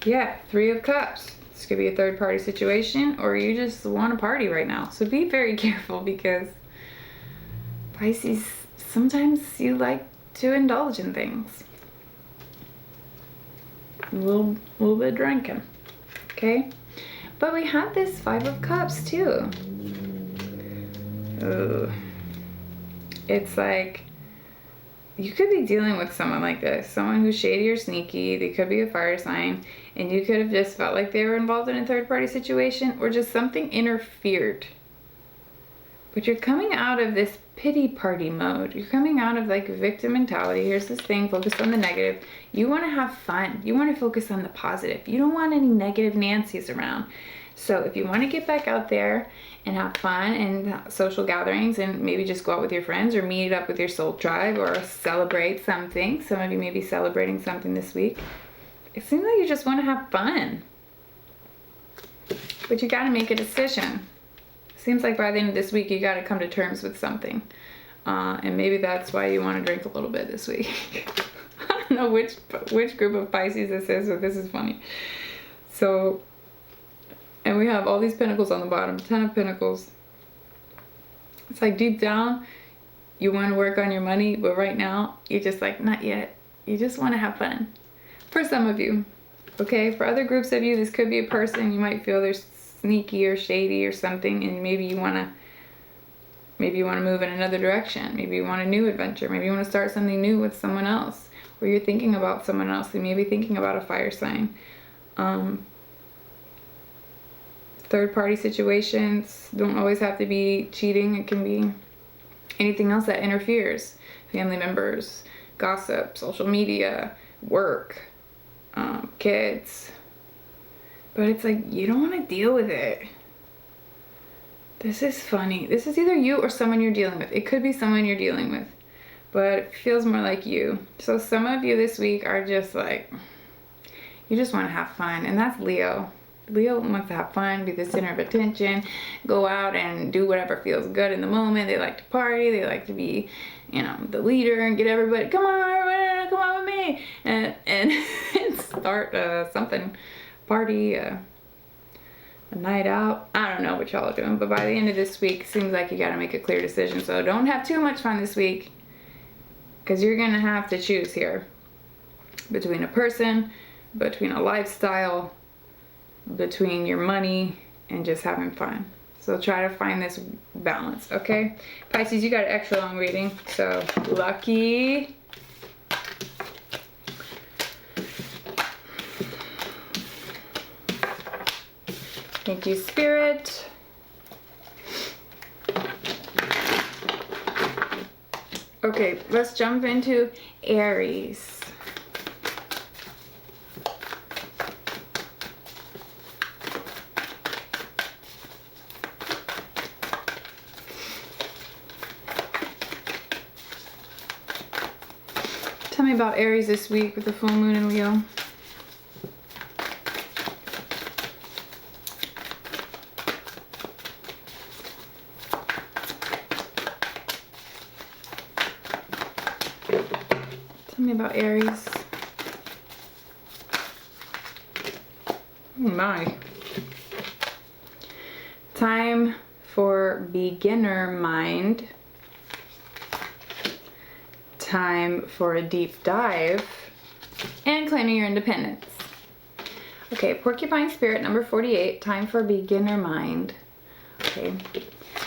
Yeah, 3 of Cups. This could be a third party situation, or you just want to party right now. So be very careful, because Pisces, sometimes you like to indulge in things. A little bit of drinking. Okay? But we have this 5 of Cups too. Ugh. It's like you could be dealing with someone like this, someone who's shady or sneaky. They could be a fire sign, and you could have just felt like they were involved in a third-party situation, or just something interfered. But you're coming out of this pity party mode. You're coming out of like victim mentality. Here's this thing focused on the negative. You want to have fun. You want to focus on the positive. You don't want any negative Nancy's around. So if you want to get back out there and have fun and social gatherings, and maybe just go out with your friends or meet up with your soul tribe or celebrate something. Some of you may be celebrating something this week. It seems like you just want to have fun. But you got to make a decision. Seems like by the end of this week you got to come to terms with something. And maybe that's why you want to drink a little bit this week. I don't know which group of Pisces this is, but this is funny. So, and we have all these pentacles on the bottom, 10 of Pentacles. It's like deep down, you want to work on your money, but right now, you're just like, not yet. You just want to have fun. For some of you, okay? For other groups of you, this could be a person. You might feel they're sneaky or shady or something, and maybe you want to move in another direction. Maybe you want a new adventure. Maybe you want to start something new with someone else, or you're thinking about someone else. You may be thinking about a fire sign. Third-party situations don't always have to be cheating. It can be anything else that interferes. Family members, gossip, social media, work, kids. But it's like, you don't want to deal with it. This is funny. This is either you or someone you're dealing with. It could be someone you're dealing with, but it feels more like you. So some of you this week are just like, you just want to have fun, and that's Leo. Leo wants to have fun, be the center of attention, go out and do whatever feels good in the moment. They like to party. They like to be, the leader and get everybody, come on, everybody, come on with me, and start something, party, a night out. I don't know what y'all are doing, but by the end of this week, it seems like you got to make a clear decision. So don't have too much fun this week, because you're going to have to choose here between a person, between a lifestyle, between your money, and just having fun. So try to find this balance, okay? Pisces, you got an extra long reading, so lucky. Thank you, Spirit. Okay, let's jump into Aries. Tell me about Aries this week with the full moon in Leo. Tell me about Aries. Oh my. Time for beginner mind. Time for a deep dive, and claiming your independence. Okay, Porcupine Spirit number 48, time for beginner mind. Okay,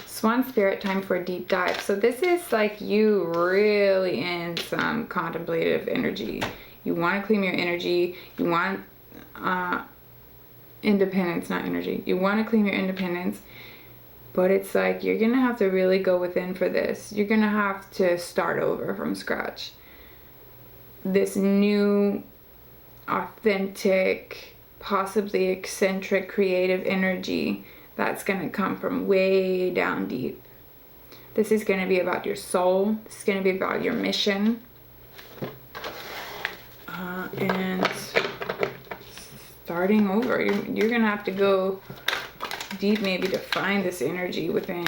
Swan Spirit, time for a deep dive. So this is like you really in some contemplative energy. You want to claim your energy. You want independence, not energy. You want to claim your independence. But it's like you're going to have to really go within for this. You're going to have to start over from scratch. This new, authentic, possibly eccentric, creative energy that's going to come from way down deep. This is going to be about your soul. This is going to be about your mission. And starting over. You're going to have to go deep maybe to find this energy within.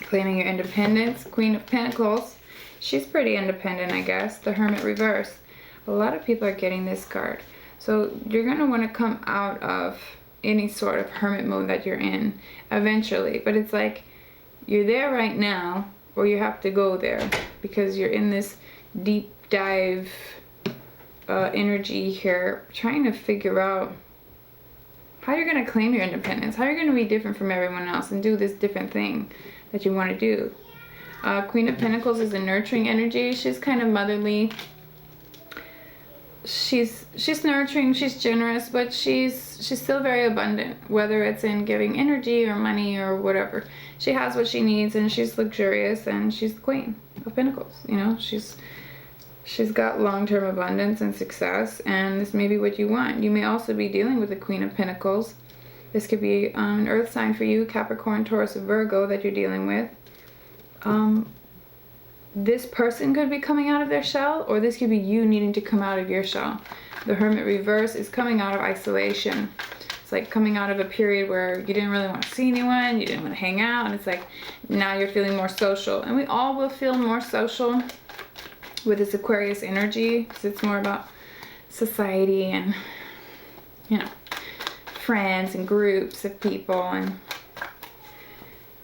Claiming your independence. Queen of Pentacles. She's pretty independent, I guess. The Hermit reverse. A lot of people are getting this card. So you're going to want to come out of any sort of hermit mode that you're in eventually. But it's like you're there right now, or you have to go there because you're in this deep dive energy here, trying to figure out how you're going to claim your independence, how you're going to be different from everyone else and do this different thing that you want to do. Queen of Pentacles is a nurturing energy. She's kind of motherly. She's nurturing, she's generous, but she's still very abundant, whether it's in giving energy or money or whatever. She has what she needs, and she's luxurious, and she's the Queen of Pentacles. You know, she's got long-term abundance and success, and this may be what you want. You may also be dealing with the Queen of Pentacles. This could be an earth sign for you, Capricorn, Taurus, or Virgo, that you're dealing with. This person could be coming out of their shell, or this could be you needing to come out of your shell. The Hermit reverse is coming out of isolation. It's like coming out of a period where you didn't really want to see anyone, you didn't want to hang out, and it's like now you're feeling more social. And we all will feel more social with this Aquarius energy, because it's more about society and, you know, friends and groups of people.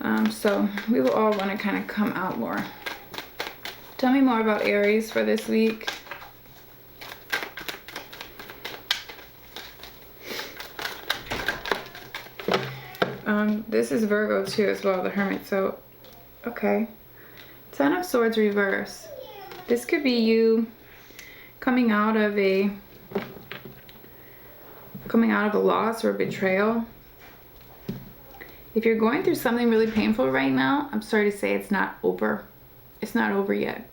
And so we will all want to kind of come out more. Tell me more about Aries for this week. This is Virgo too as well, the Hermit. So, okay. Ten of Swords reverse. This could be you coming out of a loss or a betrayal. If you're going through something really painful right now, I'm sorry to say it's not over. It's not over yet.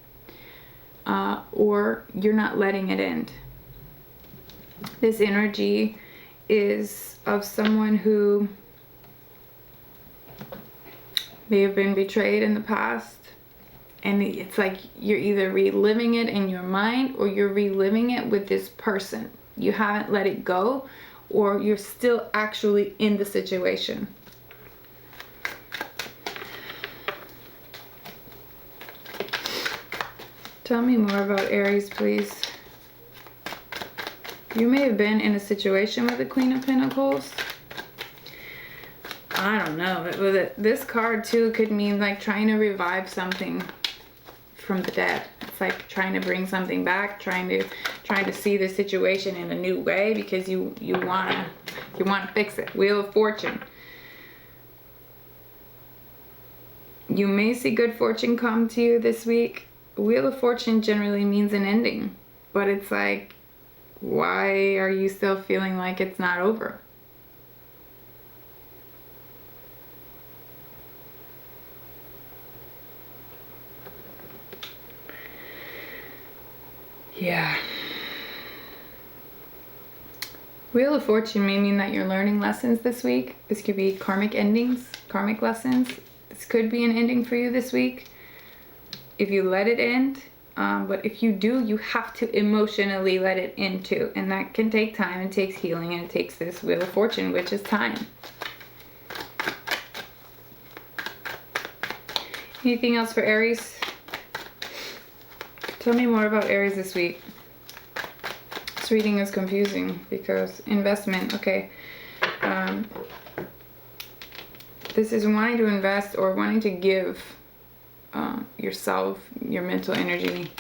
Or you're not letting it end. This energy is of someone who may have been betrayed in the past, and it's like you're either reliving it in your mind or you're reliving it with this person. You haven't let it go, or you're still actually in the situation. Tell me more about Aries, please. You may have been in a situation with the Queen of Pentacles. I don't know. This card too could mean like trying to revive something from the dead. It's like trying to bring something back, trying to see the situation in a new way because you wanna fix it. Wheel of Fortune. You may see good fortune come to you this week. Wheel of Fortune generally means an ending, but it's like, why are you still feeling like it's not over? Yeah. Wheel of Fortune may mean that you're learning lessons this week. This could be karmic endings, karmic lessons. This could be an ending for you this week if you let it end. But if you do, you have to emotionally let it end too. And that can take time. It takes healing, and it takes this Wheel of Fortune, which is time. Anything else for Aries? Tell me more about Aries this week. This reading is confusing because investment, okay. This is wanting to invest or wanting to give yourself, your mental energy.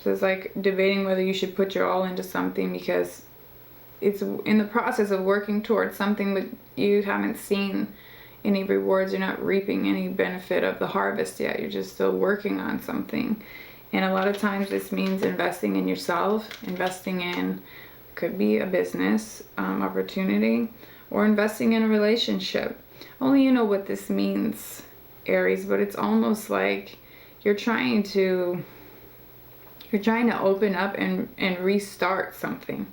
So it's like debating whether you should put your all into something because it's in the process of working towards something, but you haven't seen any rewards. You're not reaping any benefit of the harvest yet. You're just still working on something. And a lot of times this means investing in yourself, investing in, could be a business opportunity, or investing in a relationship. Only you know what this means, Aries, but it's almost like you're trying to open up and restart something,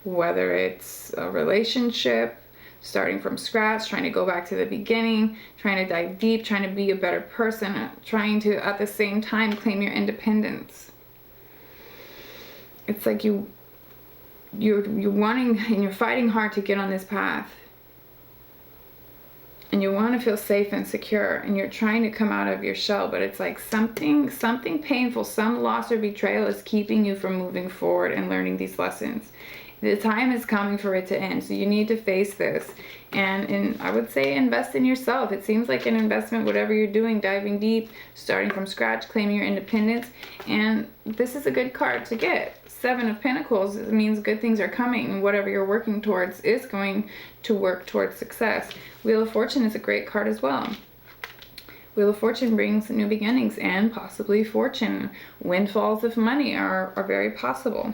whether it's a relationship, starting from scratch, trying to go back to the beginning, trying to dive deep, trying to be a better person, trying to at the same time claim your independence. It's like you're wanting and you're fighting hard to get on this path. And you want to feel safe and secure, and you're trying to come out of your shell, but it's like something painful, some loss or betrayal is keeping you from moving forward and learning these lessons. The time is coming for it to end, so you need to face this. And I would say invest in yourself. It seems like an investment, whatever you're doing, diving deep, starting from scratch, claiming your independence. And this is a good card to get. 7 of Pentacles means good things are coming, and whatever you're working towards is going to work towards success. Wheel of Fortune is a great card as well. Wheel of Fortune brings new beginnings and possibly fortune. Windfalls of money are very possible.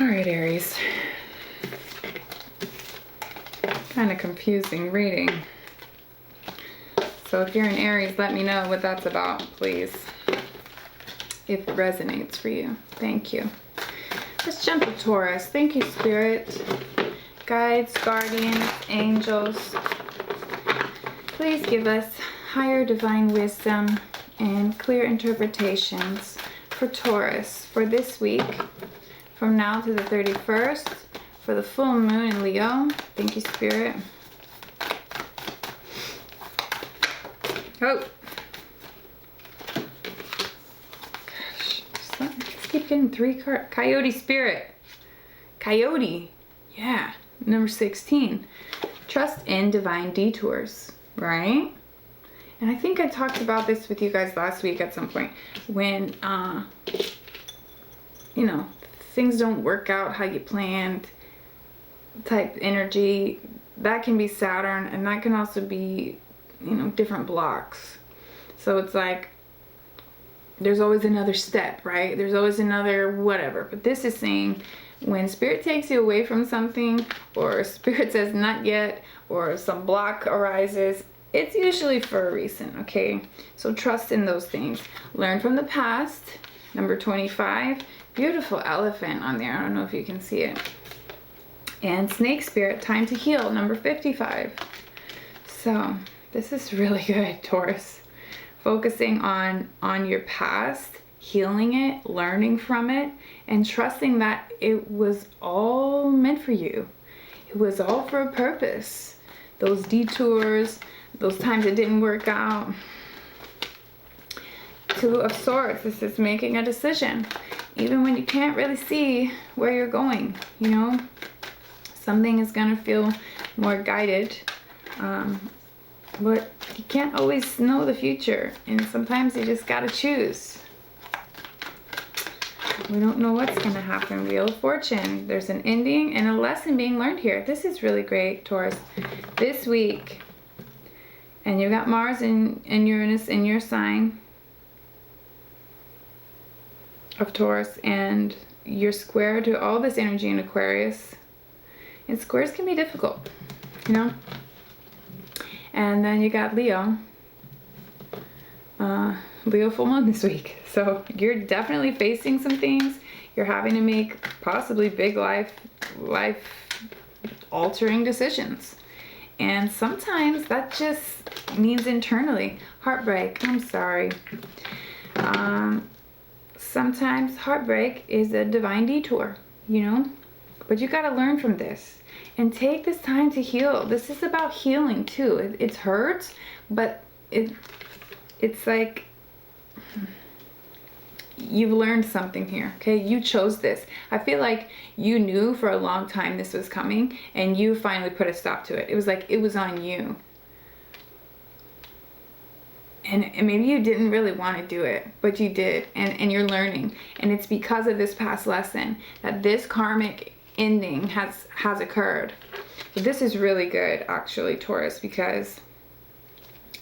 All right, Aries. Kind of confusing reading. So if you're an Aries, let me know what that's about, please. If it resonates for you. Thank you. Let's jump to Taurus. Thank you, Spirit. Guides, guardians, angels. Please give us higher divine wisdom and clear interpretations for Taurus for this week, from now to the 31st, for the full moon in Leo. Thank you, Spirit. Oh. Gosh, just keep getting 3 cards. Coyote Spirit. Coyote. Yeah. Number 16. Trust in divine detours. Right? And I think I talked about this with you guys last week at some point. When, you know, things don't work out how you planned, type energy, that can be Saturn, and that can also be, you know, different blocks. So it's like there's always another step, right? There's always another whatever. But this is saying when Spirit takes you away from something, or Spirit says not yet, or some block arises, it's usually for a reason, okay? So trust in those things. Learn from the past. Number 25. Beautiful elephant on there. I don't know if you can see it. And Snake Spirit, time to heal. Number 55. So this is really good, Taurus. Focusing on your past, healing it, learning from it, and trusting that it was all meant for you. It was all for a purpose. Those detours, those times it didn't work out. 2 of Swords, this is making a decision. Even when you can't really see where you're going, you know, something is going to feel more guided. But you can't always know the future, and sometimes you just got to choose. We don't know what's going to happen. Wheel of Fortune. There's an ending and a lesson being learned here. This is really great, Taurus. This week, and you got Mars and Uranus in your sign of Taurus, and you're square to all this energy in Aquarius. And squares can be difficult, you know? And then you got Leo. Leo full moon this week. So you're definitely facing some things. You're having to make possibly big life altering decisions. And sometimes that just means internally heartbreak. I'm sorry. Sometimes heartbreak is a divine detour, you know? But you got to learn from this and take this time to heal. This is about healing too. It hurts, but it's like you've learned something here, okay? You chose this. I feel like you knew for a long time this was coming, and you finally put a stop to it. It was like it was on you. And maybe you didn't really want to do it, but you did, and you're learning. And it's because of this past lesson that this karmic ending has occurred. So this is really good, actually, Taurus, because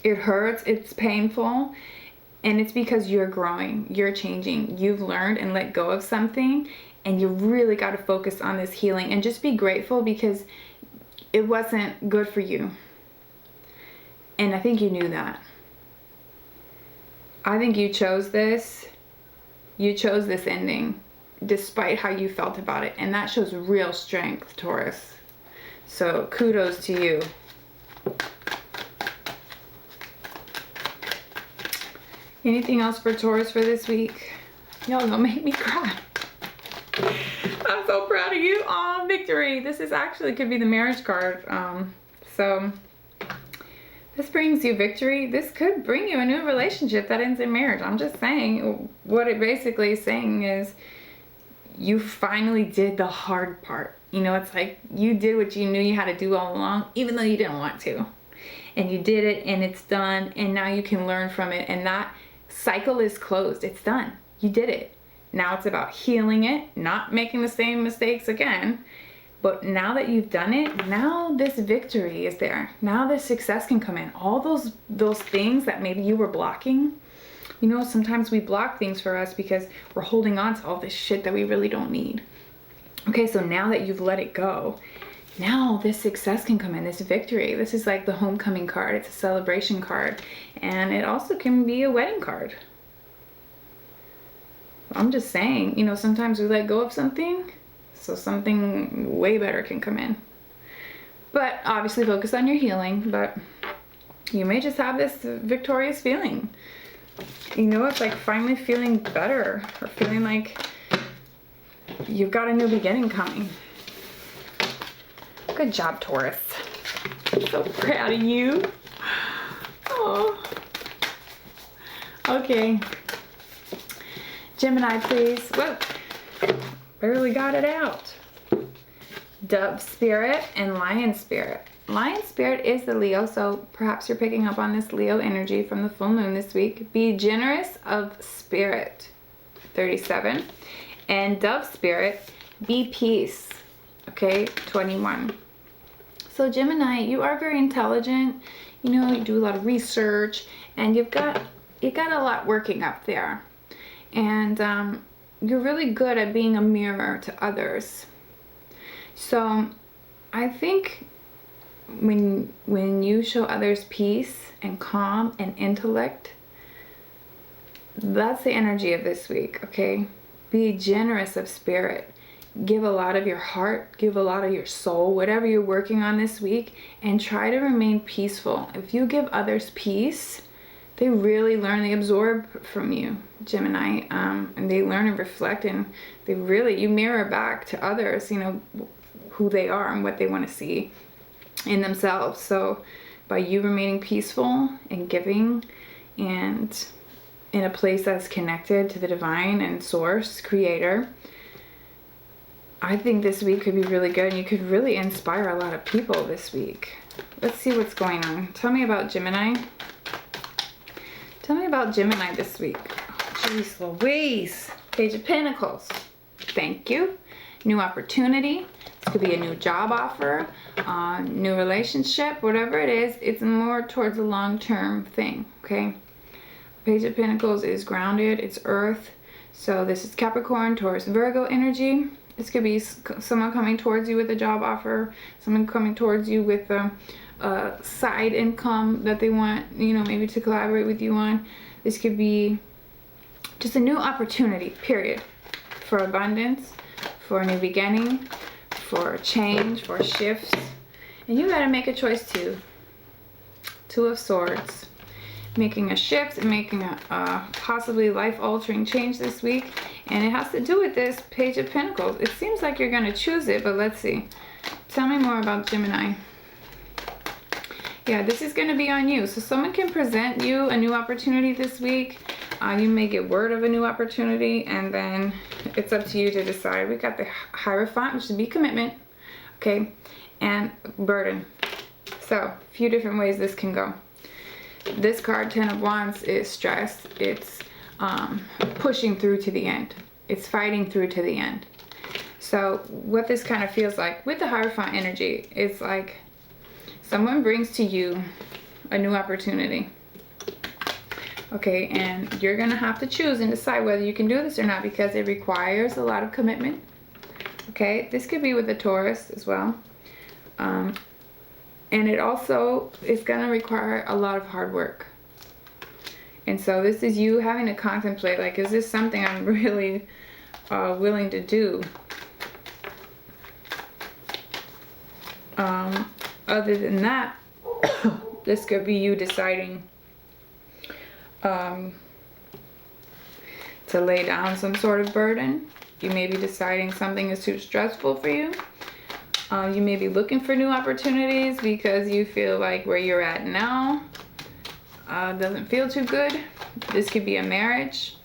it hurts, it's painful, and it's because you're growing, you're changing, you've learned and let go of something, and you really got to focus on this healing and just be grateful because it wasn't good for you. And I think you knew that. I think you chose this ending despite how you felt about it, and that shows real strength, Taurus. So kudos to you. Anything else for Taurus for this week? Y'all gonna make me cry. I'm so proud of you. Oh, victory. This is actually could be the marriage card. So this brings you victory. This could bring you a new relationship that ends in marriage. I'm just saying, what it basically is saying is you finally did the hard part. You know, it's like you did what you knew you had to do all along, even though you didn't want to. And you did it, and it's done, and now you can learn from it, and that cycle is closed. It's done. You did it. Now it's about healing it, not making the same mistakes again. But now that you've done it, now this victory is there. Now this success can come in. All those things that maybe you were blocking. You know, sometimes we block things for us because we're holding on to all this shit that we really don't need. Okay, so now that you've let it go, now this success can come in, this victory. This is like the homecoming card. It's a celebration card. And it also can be a wedding card. I'm just saying, you know, sometimes we let go of something, so something way better can come in. But obviously focus on your healing, but you may just have this victorious feeling. You know, it's like finally feeling better, or feeling like you've got a new beginning coming. Good job, Taurus. I'm so proud of you. Oh. Okay. Gemini, please. Whoa. Barely got it out. Dove spirit and lion spirit. Lion spirit is the Leo, so perhaps you're picking up on this Leo energy from the full moon this week. Be generous of spirit. 37. And dove spirit, be peace. Okay, 21. So Gemini, you are very intelligent. You know, you do a lot of research, and you got a lot working up there. And you're really good at being a mirror to others. So I think when you show others peace and calm and intellect, that's the energy of this week, okay? Be generous of spirit. Give a lot of your heart, give a lot of your soul, whatever you're working on this week, and try to remain peaceful. If you give others peace, they really learn, they absorb from you, Gemini, and they learn and reflect, and you mirror back to others, you know, who they are and what they want to see in themselves. So by you remaining peaceful and giving and in a place that's connected to the divine and source, creator, I think this week could be really good, and you could really inspire a lot of people this week. Let's see what's going on. Tell me about Gemini. Tell me about Gemini this week. Jeez Louise. Page of Pentacles. Thank you. New opportunity. This could be a new job offer, new relationship, whatever it is. It's more towards a long-term thing, okay? Page of Pentacles is grounded. It's earth. So this is Capricorn, Taurus, Virgo energy. This could be someone coming towards you with a job offer, someone coming towards you with a side income that they want, you know, maybe to collaborate with you on. This could be just a new opportunity, period, for abundance, for a new beginning, for change, for shifts. And you got to make a choice too. Two of Swords. Making a shift and making a possibly life-altering change this week. And it has to do with this Page of Pentacles. It seems like you're going to choose it, but let's see. Tell me more about Gemini. Yeah, this is going to be on you. So someone can present you a new opportunity this week. You may get word of a new opportunity, and then it's up to you to decide. We got the Hierophant, which would be commitment, okay, and burden. So a few different ways this can go. This card, Ten of Wands, is stress. It's pushing through to the end. It's fighting through to the end. So what this kind of feels like with the Hierophant energy, it's like someone brings to you a new opportunity. Okay, and you're going to have to choose and decide whether you can do this or not, because it requires a lot of commitment. Okay, this could be with the Taurus as well. And it also is going to require a lot of hard work. And so this is you having to contemplate, like, is this something I'm really willing to do? Other than that, this could be you deciding to lay down some sort of burden. You may be deciding something is too stressful for you. You may be looking for new opportunities because you feel like where you're at now doesn't feel too good. This could be a marriage.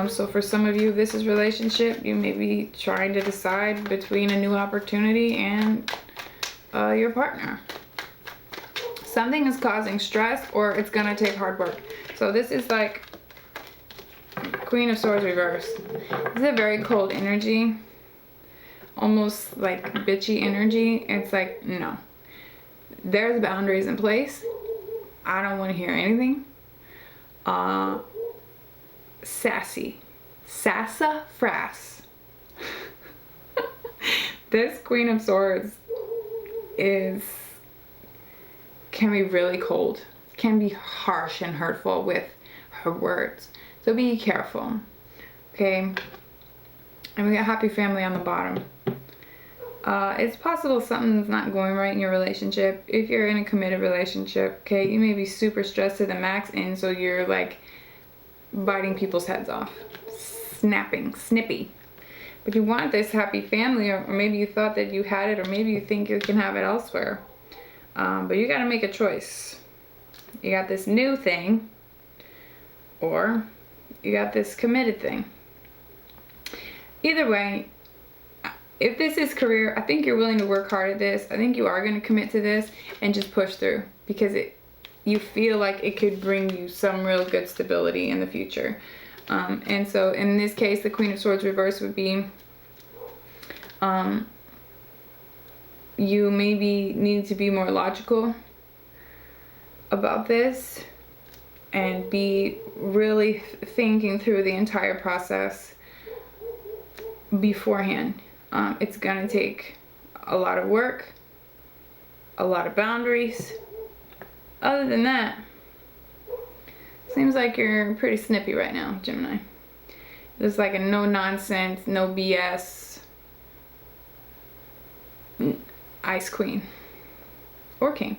So for some of you, this is relationship. You may be trying to decide between a new opportunity and your partner. Something is causing stress, or it's gonna take hard work. So this is like Queen of Swords reverse. This is a very cold energy, almost like bitchy energy. It's like, no, there's boundaries in place. I don't want to hear anything. Sassy, sassafras. This Queen of Swords can be really cold, can be harsh and hurtful with her words. So be careful, okay? And we got happy family on the bottom. It's possible something's not going right in your relationship. If you're in a committed relationship, okay, you may be super stressed to the max, and so you're like biting people's heads off, snippy. But you want this happy family, or maybe you thought that you had it, or maybe you think you can have it elsewhere. But you got to make a choice. You got this new thing, or you got this committed thing. Either way, if this is career, I think you're willing to work hard at this. I think you are going to commit to this and just push through, because you feel like it could bring you some real good stability in the future. And so in this case, the Queen of Swords reverse would be you maybe need to be more logical about this and be really thinking through the entire process beforehand. It's gonna take a lot of work, a lot of boundaries. Other than that, seems like you're pretty snippy right now, Gemini. There's like a no nonsense, no BS Ice Queen or King.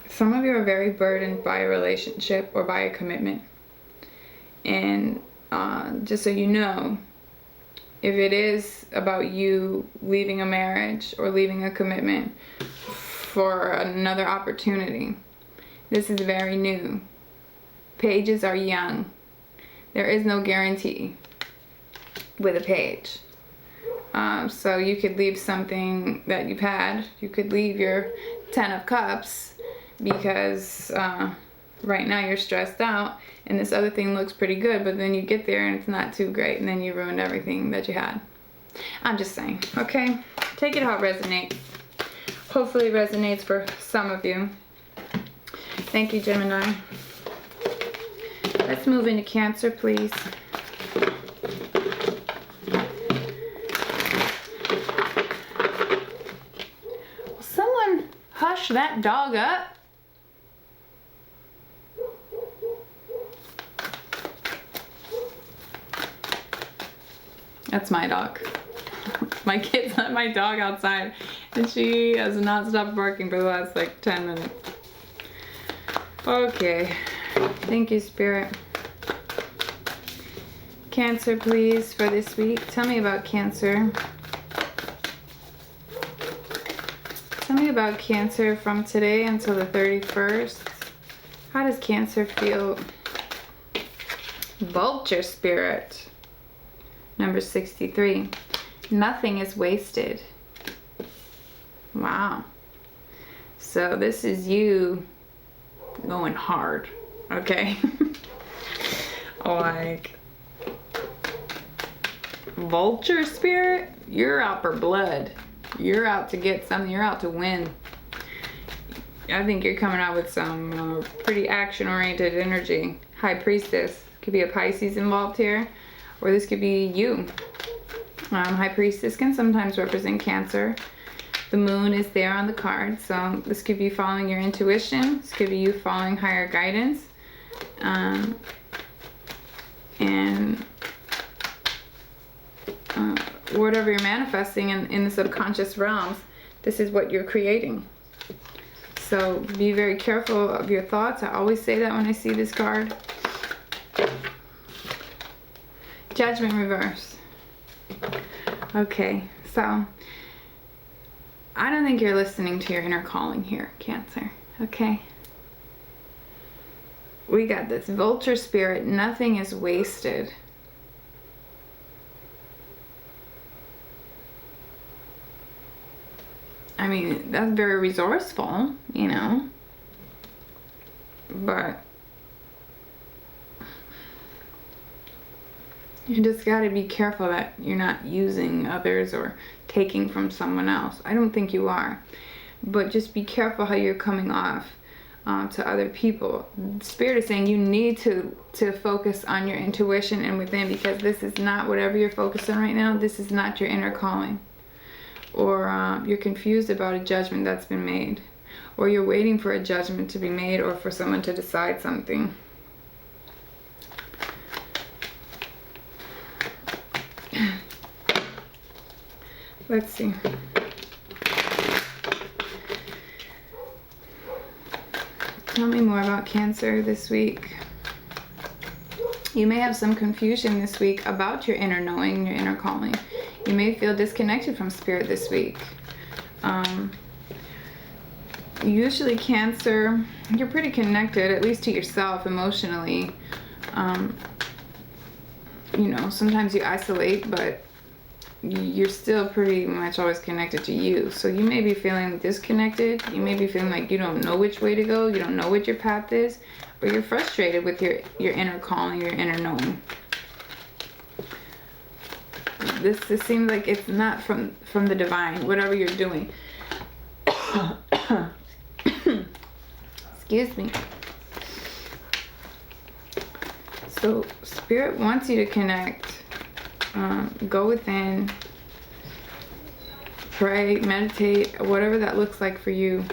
Some of you are very burdened by a relationship or by a commitment. And just so you know, if it is about you leaving a marriage or leaving a commitment for another opportunity, this is very new. Pages are young. There is no guarantee with a page. So you could leave something that you've had. You could leave your 10 of Cups because right now you're stressed out and this other thing looks pretty good, but then you get there and it's not too great, and then you ruined everything that you had. I'm just saying, okay? Take it how it resonates. Hopefully it resonates for some of you. Thank you, Gemini. Let's move into Cancer, please. Will someone hush that dog up? That's my dog. My kids let my dog outside and she has not stopped barking for the last like 10 minutes. Okay. Thank you, Spirit. Cancer, please, for this week. Tell me about Cancer. Tell me about Cancer from today until the 31st. How does Cancer feel? Vulture Spirit. Number 63. Nothing is wasted. Wow. So this is you going hard, okay? Like, Vulture Spirit, you're out for blood. You're out to get something. You're out to win. I think you're coming out with some pretty action-oriented energy. High Priestess. Could be a Pisces involved here. Or this could be you. High Priestess can sometimes represent Cancer. The moon is there on the card, so this could be following your intuition. This could be you following higher guidance. whatever you're manifesting in the subconscious realms, this is what you're creating. So be very careful of your thoughts. I always say that when I see this card. Judgment reverse. Okay, so I don't think you're listening to your inner calling here, Cancer. Okay? We got this vulture spirit. Nothing is wasted. I mean, that's very resourceful, you know, but you just got to be careful that you're not using others or taking from someone else. I don't think you are, but just be careful how you're coming off to other people. Spirit is saying you need to focus on your intuition and within, because this is not whatever you're focused on right now. This is not your inner calling. Or you're confused about a judgment that's been made, or you're waiting for a judgment to be made, or for someone to decide something. Let's see. Tell me more about Cancer this week. You may have some confusion this week about your inner knowing, your inner calling. You may feel disconnected from Spirit this week. Usually Cancer, you're pretty connected, at least to yourself emotionally. You know, sometimes you isolate, but you're still pretty much always connected to you. So you may be feeling disconnected. You may be feeling like you don't know which way to go. You don't know what your path is. Or you're frustrated with your inner calling, your inner knowing. This seems like it's not from the divine, whatever you're doing. Excuse me. So Spirit wants you to connect. Go within. Pray, meditate, whatever that looks like for you.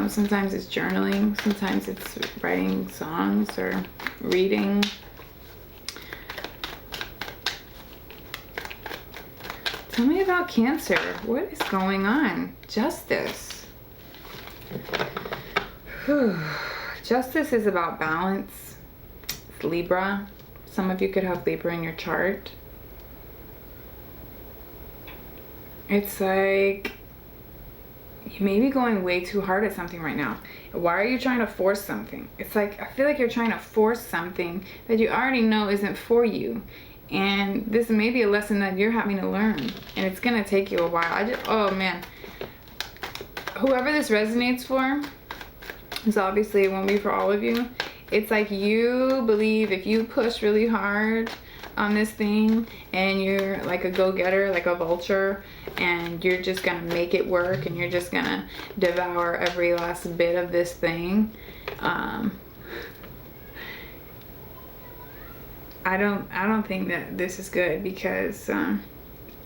Sometimes it's journaling. Sometimes it's writing songs or reading. Tell me about Cancer. What is going on? Justice. Justice is about balance. It's Libra. Some of you could have Libra in your chart. It's like you may be going way too hard at something right now. Why are you trying to force something? It's like, I feel like you're trying to force something that you already know isn't for you. And this may be a lesson that you're having to learn. And it's going to take you a while. Oh man. Whoever this resonates for, this obviously it won't be for all of you. It's like you believe if you push really hard on this thing and you're like a go-getter, like a vulture, and you're just gonna make it work and you're just gonna devour every last bit of this thing. I don't think that this is good, because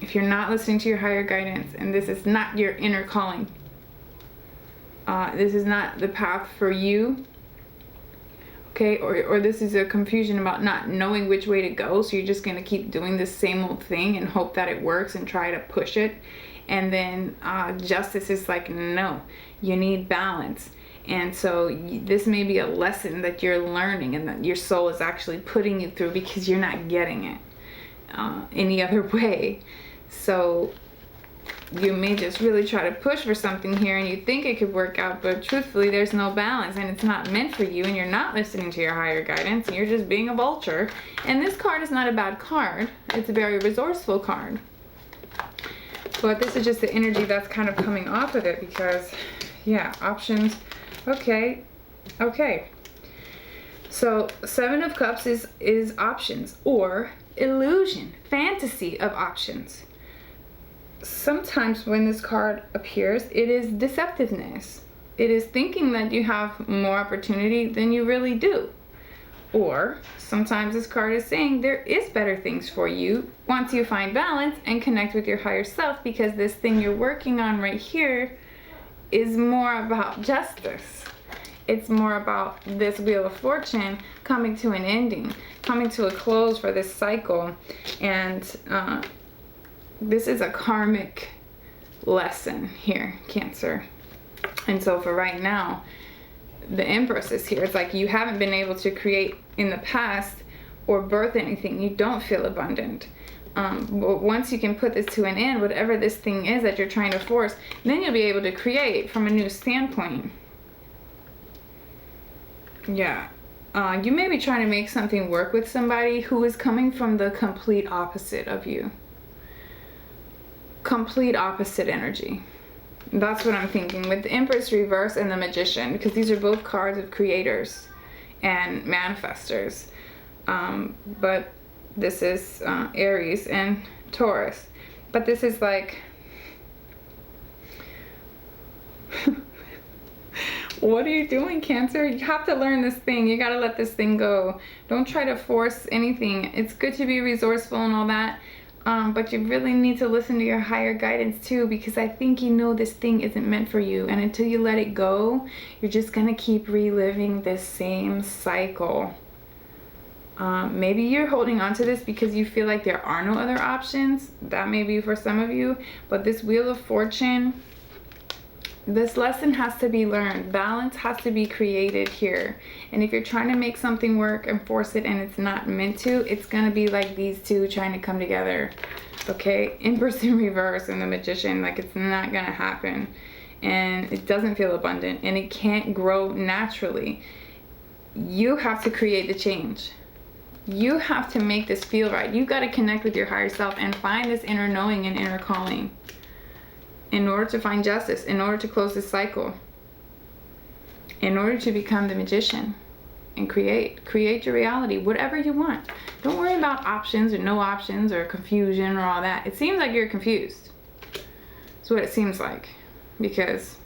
if you're not listening to your higher guidance and this is not your inner calling, this is not the path for you. Okay, or this is a confusion about not knowing which way to go, so you're just going to keep doing the same old thing and hope that it works and try to push it. And then justice is like, no, you need balance. And so this may be a lesson that you're learning and that your soul is actually putting you through, because you're not getting it any other way. So you may just really try to push for something here and you think it could work out, but truthfully there's no balance and it's not meant for you, and you're not listening to your higher guidance and you're just being a vulture. And this card is not a bad card. It's a very resourceful card. But this is just the energy that's kind of coming off of it, because yeah, options. Okay. So 7 of Cups is options, or illusion, fantasy of options. Sometimes when this card appears, it is deceptiveness. It is thinking that you have more opportunity than you really do. Or sometimes this card is saying there is better things for you once you find balance and connect with your higher self, because this thing you're working on right here is more about justice. it's more about this Wheel of Fortune coming to an ending, coming to a close for this cycle. And this is a karmic lesson here, Cancer. And so for right now, the Empress is here. It's like you haven't been able to create in the past or birth anything. You don't feel abundant. But once you can put this to an end, whatever this thing is that you're trying to force, then you'll be able to create from a new standpoint. Yeah. You may be trying to make something work with somebody who is coming from the complete opposite of you. Complete opposite energy. That's what I'm thinking with the Empress reverse and the Magician, because these are both cards of creators and manifestors. But this is Aries and Taurus. But this is like, what are you doing, Cancer? You have to learn this thing. You got to let this thing go. Don't try to force anything. It's good to be resourceful and all that. But you really need to listen to your higher guidance too, because I think you know this thing isn't meant for you. And until you let it go, you're just going to keep reliving this same cycle. Maybe you're holding on to this because you feel like there are no other options. That may be for some of you. But this Wheel of Fortune, this lesson has to be learned. Balance has to be created here. And if you're trying to make something work and force it and it's not meant to, it's going to be like these two trying to come together. Okay? Empress in reverse and the Magician. Like, it's not going to happen. And it doesn't feel abundant. And it can't grow naturally. You have to create the change. You have to make this feel right. You got to connect with your higher self and find this inner knowing and inner calling in order to find justice, in order to close this cycle, in order to become the Magician and create your reality, whatever you want. Don't worry about options or no options or confusion or all that. It seems like you're confused. That's what it seems like, because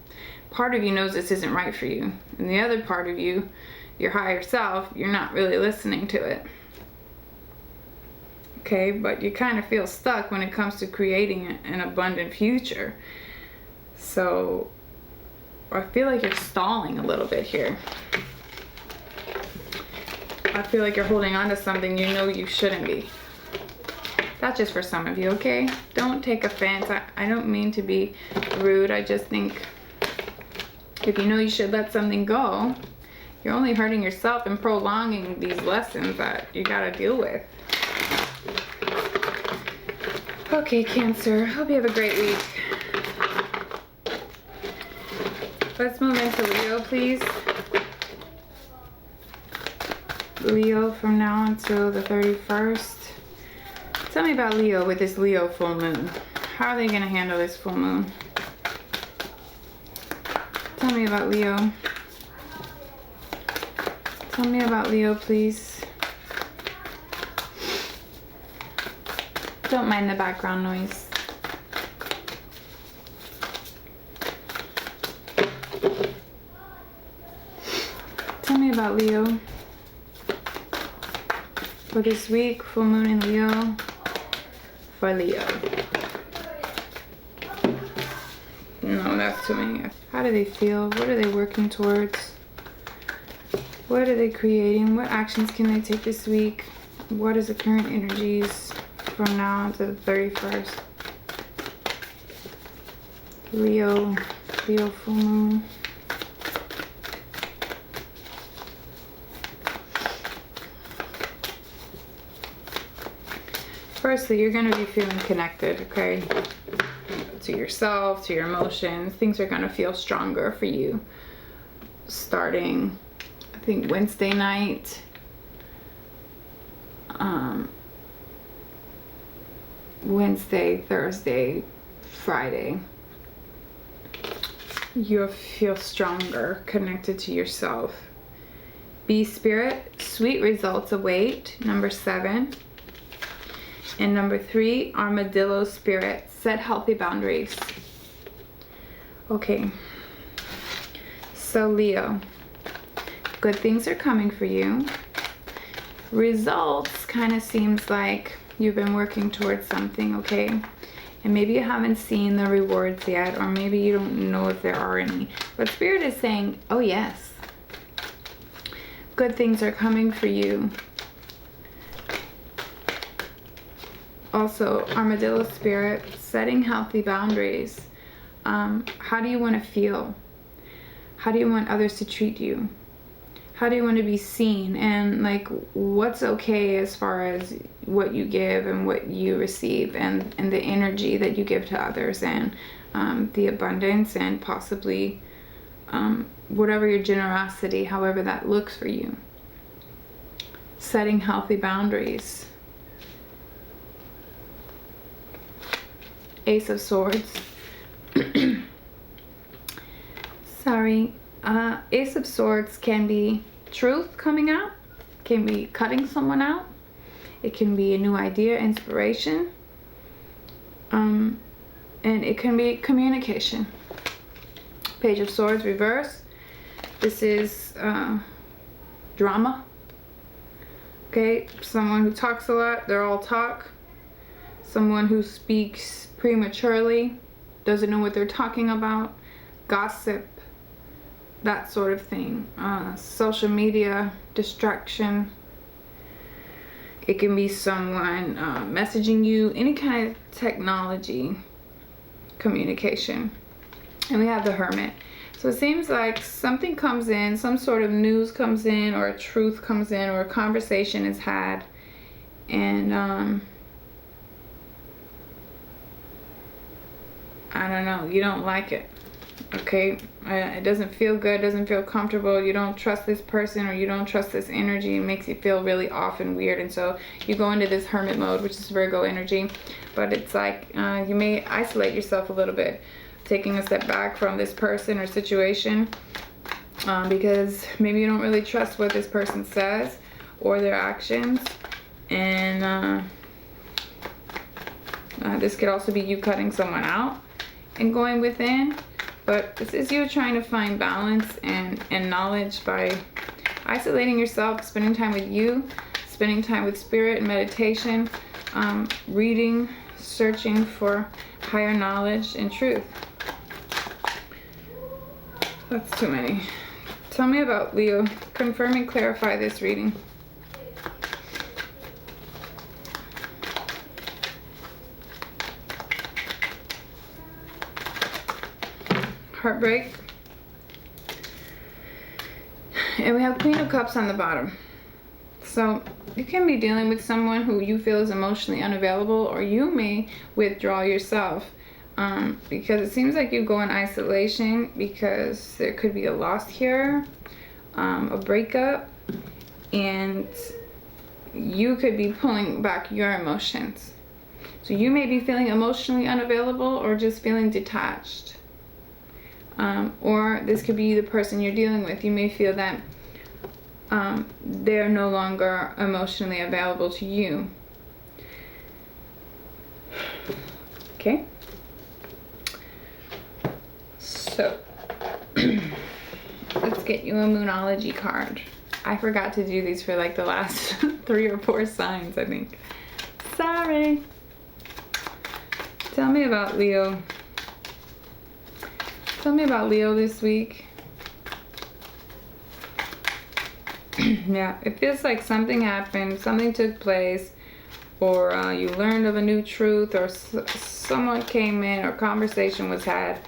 part of you knows this isn't right for you, and the other part of you, your higher self, you're not really listening to it. Okay, but you kind of feel stuck when it comes to creating an abundant future. So I feel like you're stalling a little bit here. I feel like you're holding on to something you know you shouldn't be. That's just for some of you, okay? Don't take offense. I don't mean to be rude. I just think if you know you should let something go, you're only hurting yourself and prolonging these lessons that you gotta deal with. Okay, Cancer, hope you have a great week. Let's move into Leo, please. Leo from now until the 31st. Tell me about Leo with this Leo full moon. How are they going to handle this full moon? Tell me about Leo. Tell me about Leo, please. Don't mind the background noise. Tell me about Leo. For this week, full moon in Leo. For Leo. No, that's too many. How do they feel? What are they working towards? What are they creating? What actions can they take this week? What is the current energies from now to the 31st? Leo full moon. Firstly, you're going to be feeling connected, okay? To yourself, to your emotions. Things are going to feel stronger for you. Starting, I think, Wednesday night. Wednesday, Thursday, Friday. You'll feel stronger, connected to yourself. Be spirit, sweet results await, number 7. And number 3, armadillo spirit, set healthy boundaries. Okay. So Leo, good things are coming for you. Results kind of seems like you've been working towards something, okay? And maybe you haven't seen the rewards yet, or maybe you don't know if there are any. But Spirit is saying, oh yes, Good things are coming for you. Also, Armadillo Spirit, setting healthy boundaries. How do you want to feel? How do you want others to treat you? How do you want to be seen? And like, what's okay as far as what you give and what you receive, and the energy that you give to others, and the abundance, and possibly whatever your generosity, however that looks for you. Setting healthy boundaries. Ace of Swords. Sorry. Ace of Swords can be truth coming out. Can be cutting someone out. It can be a new idea, inspiration. And it can be communication. Page of Swords reverse. This is drama. Okay, someone who talks a lot, they're all talk. Someone who speaks prematurely, doesn't know what they're talking about. Gossip, that sort of thing. Social media, distraction. It can be someone messaging you, any kind of technology, communication. And we have the Hermit. So it seems like something comes in, some sort of news comes in, or a truth comes in, or a conversation is had, and I don't know, you don't like it. Okay, it doesn't feel good, doesn't feel comfortable. You don't trust this person, or you don't trust this energy. It makes you feel really off and weird, and so you go into this hermit mode, which is Virgo energy. But it's like you may isolate yourself a little bit, taking a step back from this person or situation, because maybe you don't really trust what this person says or their actions. And this could also be you cutting someone out and going within. But this is you trying to find balance and knowledge by isolating yourself, spending time with you, spending time with spirit and meditation, reading, searching for higher knowledge and truth. That's too many. Tell me about Leo. Confirm and clarify this reading. Heartbreak. And we have Queen of Cups on the bottom. So you can be dealing with someone who you feel is emotionally unavailable, or you may withdraw yourself, because it seems like you go in isolation because there could be a loss here, a breakup, and you could be pulling back your emotions. So you may be feeling emotionally unavailable, or just feeling detached. Or this could be the person you're dealing with. You may feel that they're no longer emotionally available to you. Okay. So, let's get you a Moonology card. I forgot to do these for like the last 3 or 4 signs, I think. Sorry. Tell me about Leo. Tell me about Leo this week. Yeah, it feels like something happened, something took place, or you learned of a new truth, or someone came in, or conversation was had,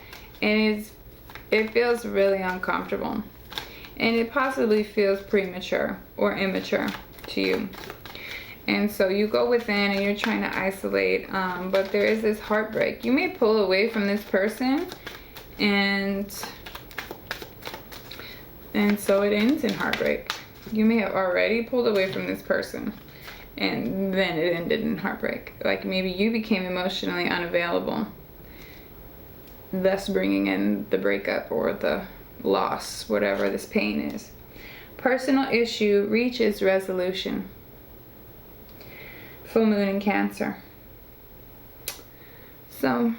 and it feels really uncomfortable. And it possibly feels premature or immature to you. And so you go within and you're trying to isolate, but there is this heartbreak. You may pull away from this person, and so it ends in heartbreak. You may have already pulled away from this person, and then it ended in heartbreak. Like maybe you became emotionally unavailable, thus bringing in the breakup or the loss, whatever this pain is. Personal issue reaches resolution. Full moon in Cancer. So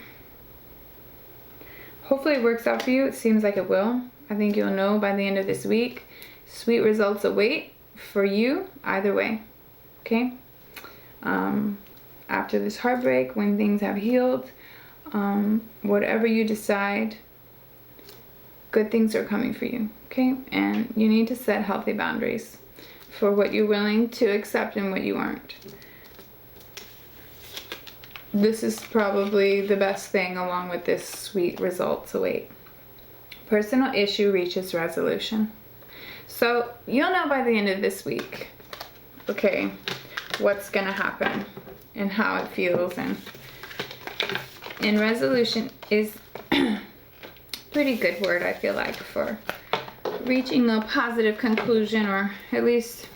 hopefully it works out for you. It seems like it will. I think you'll know by the end of this week. Sweet results await for you either way. Okay? After this heartbreak, when things have healed, whatever you decide, good things are coming for you. Okay? And you need to set healthy boundaries. for what you're willing to accept and what you aren't. This is probably the best thing along with this sweet result to wait. Personal issue reaches resolution. So you'll know by the end of this week, okay, what's going to happen and how it feels. And resolution is pretty good word, I feel like, for reaching a positive conclusion, or at least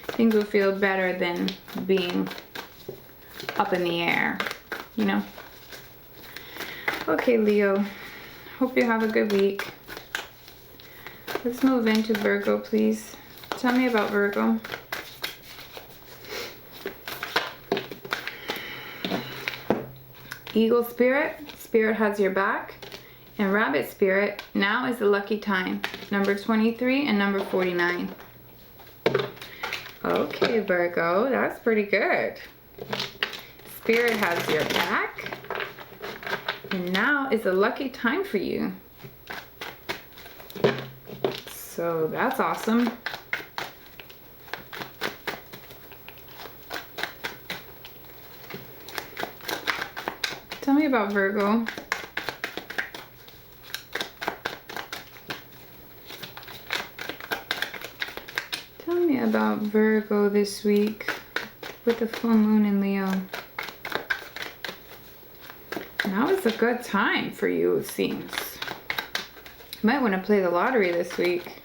things will feel better than being up in the air, you know. Okay, Leo, hope you have a good week. Let's move into Virgo, please. Tell me about Virgo. Eagle spirit, spirit has your back. And rabbit spirit, now is the lucky time. Number 23 and number 49. Okay, Virgo, that's pretty good. Spirit has your back. And now is the lucky time for you. So that's awesome. Tell me about Virgo. Tell me about Virgo this week with the full moon in Leo. Now is a good time for you, it seems. You might want to play the lottery this week.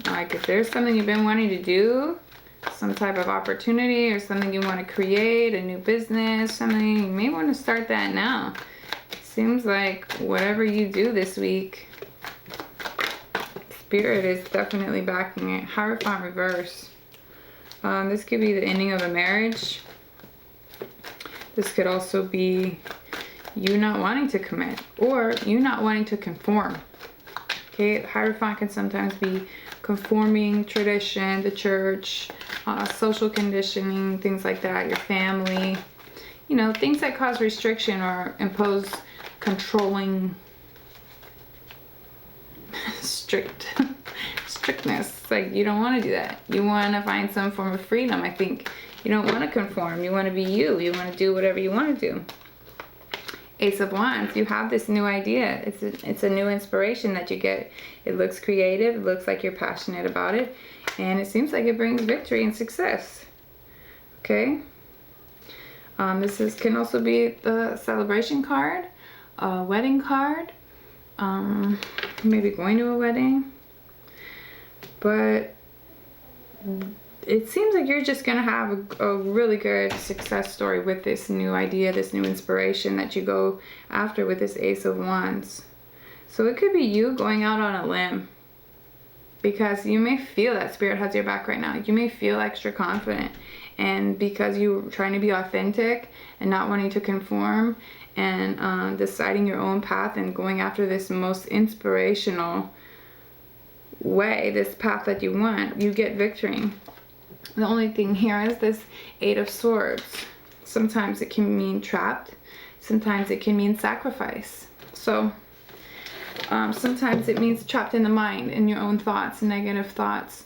Like if there's something you've been wanting to do, some type of opportunity or something you want to create, a new business, something, you may want to start that now. Seems like whatever you do this week, Spirit is definitely backing it. Hierophant reverse. This could be the ending of a marriage. This could also be you not wanting to commit or you not wanting to conform. Okay, Hierophant can sometimes be conforming, tradition, the church, social conditioning, things like that, your family. You know, things that cause restriction or impose controlling strictness. Like you don't want to do that. You want to find some form of freedom. I think you don't want to conform. You want to be you. You want to do whatever you want to do. Ace of Wands, you have this new idea. It's a new inspiration that you get. It looks creative. It looks like you're passionate about it. And it seems like it brings victory and success. Okay? This can also be the celebration card, a wedding card, maybe going to a wedding. But it seems like you're just going to have a really good success story with this new idea, this new inspiration that you go after with this Ace of Wands. So it could be you going out on a limb, because you may feel that Spirit has your back right now. You may feel extra confident, and because you're trying to be authentic and not wanting to conform and deciding your own path and going after this most inspirational way, this path that you want, you get victory. The only thing here is this Eight of Swords. Sometimes it can mean trapped. Sometimes it can mean sacrifice. So sometimes it means trapped in the mind, in your own thoughts, negative thoughts.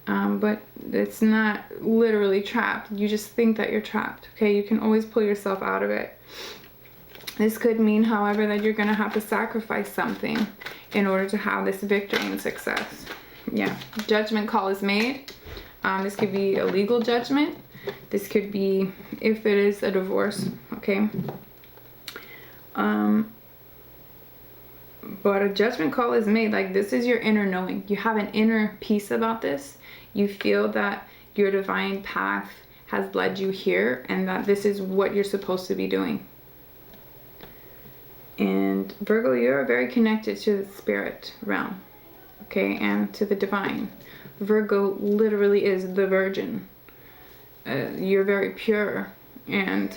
But it's not literally trapped. You just think that you're trapped. Okay, you can always pull yourself out of it. This could mean, however, that you're going to have to sacrifice something in order to have this victory and success. Yeah, judgment call is made. This could be a legal judgment. This could be if it is a divorce, okay? But a judgment call is made. Like, this is your inner knowing. You have an inner peace about this. You feel that your divine path has led you here and that this is what you're supposed to be doing. And Virgo, you're very connected to the spirit realm, okay, and to the divine. Virgo literally is the virgin. You're very pure, and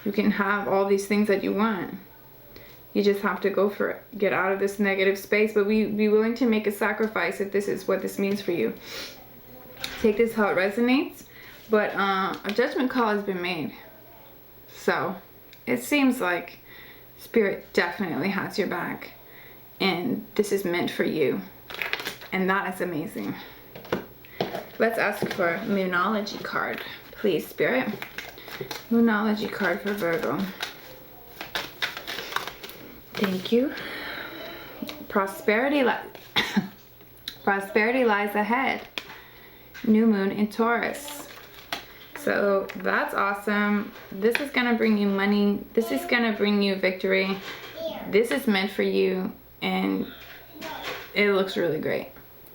you can have all these things that you want. You just have to go for it. Get out of this negative space, but be willing to make a sacrifice if this is what this means for you. Take this how it resonates, but a judgment call has been made. So it seems like Spirit definitely has your back, and this is meant for you, and that is amazing. Let's ask for a Moonology card, please, Spirit. Moonology card for Virgo. Thank you. Prosperity lies ahead. New moon in Taurus. So that's awesome. This is gonna bring you money. This is gonna bring you victory. This is meant for you, and it looks really great.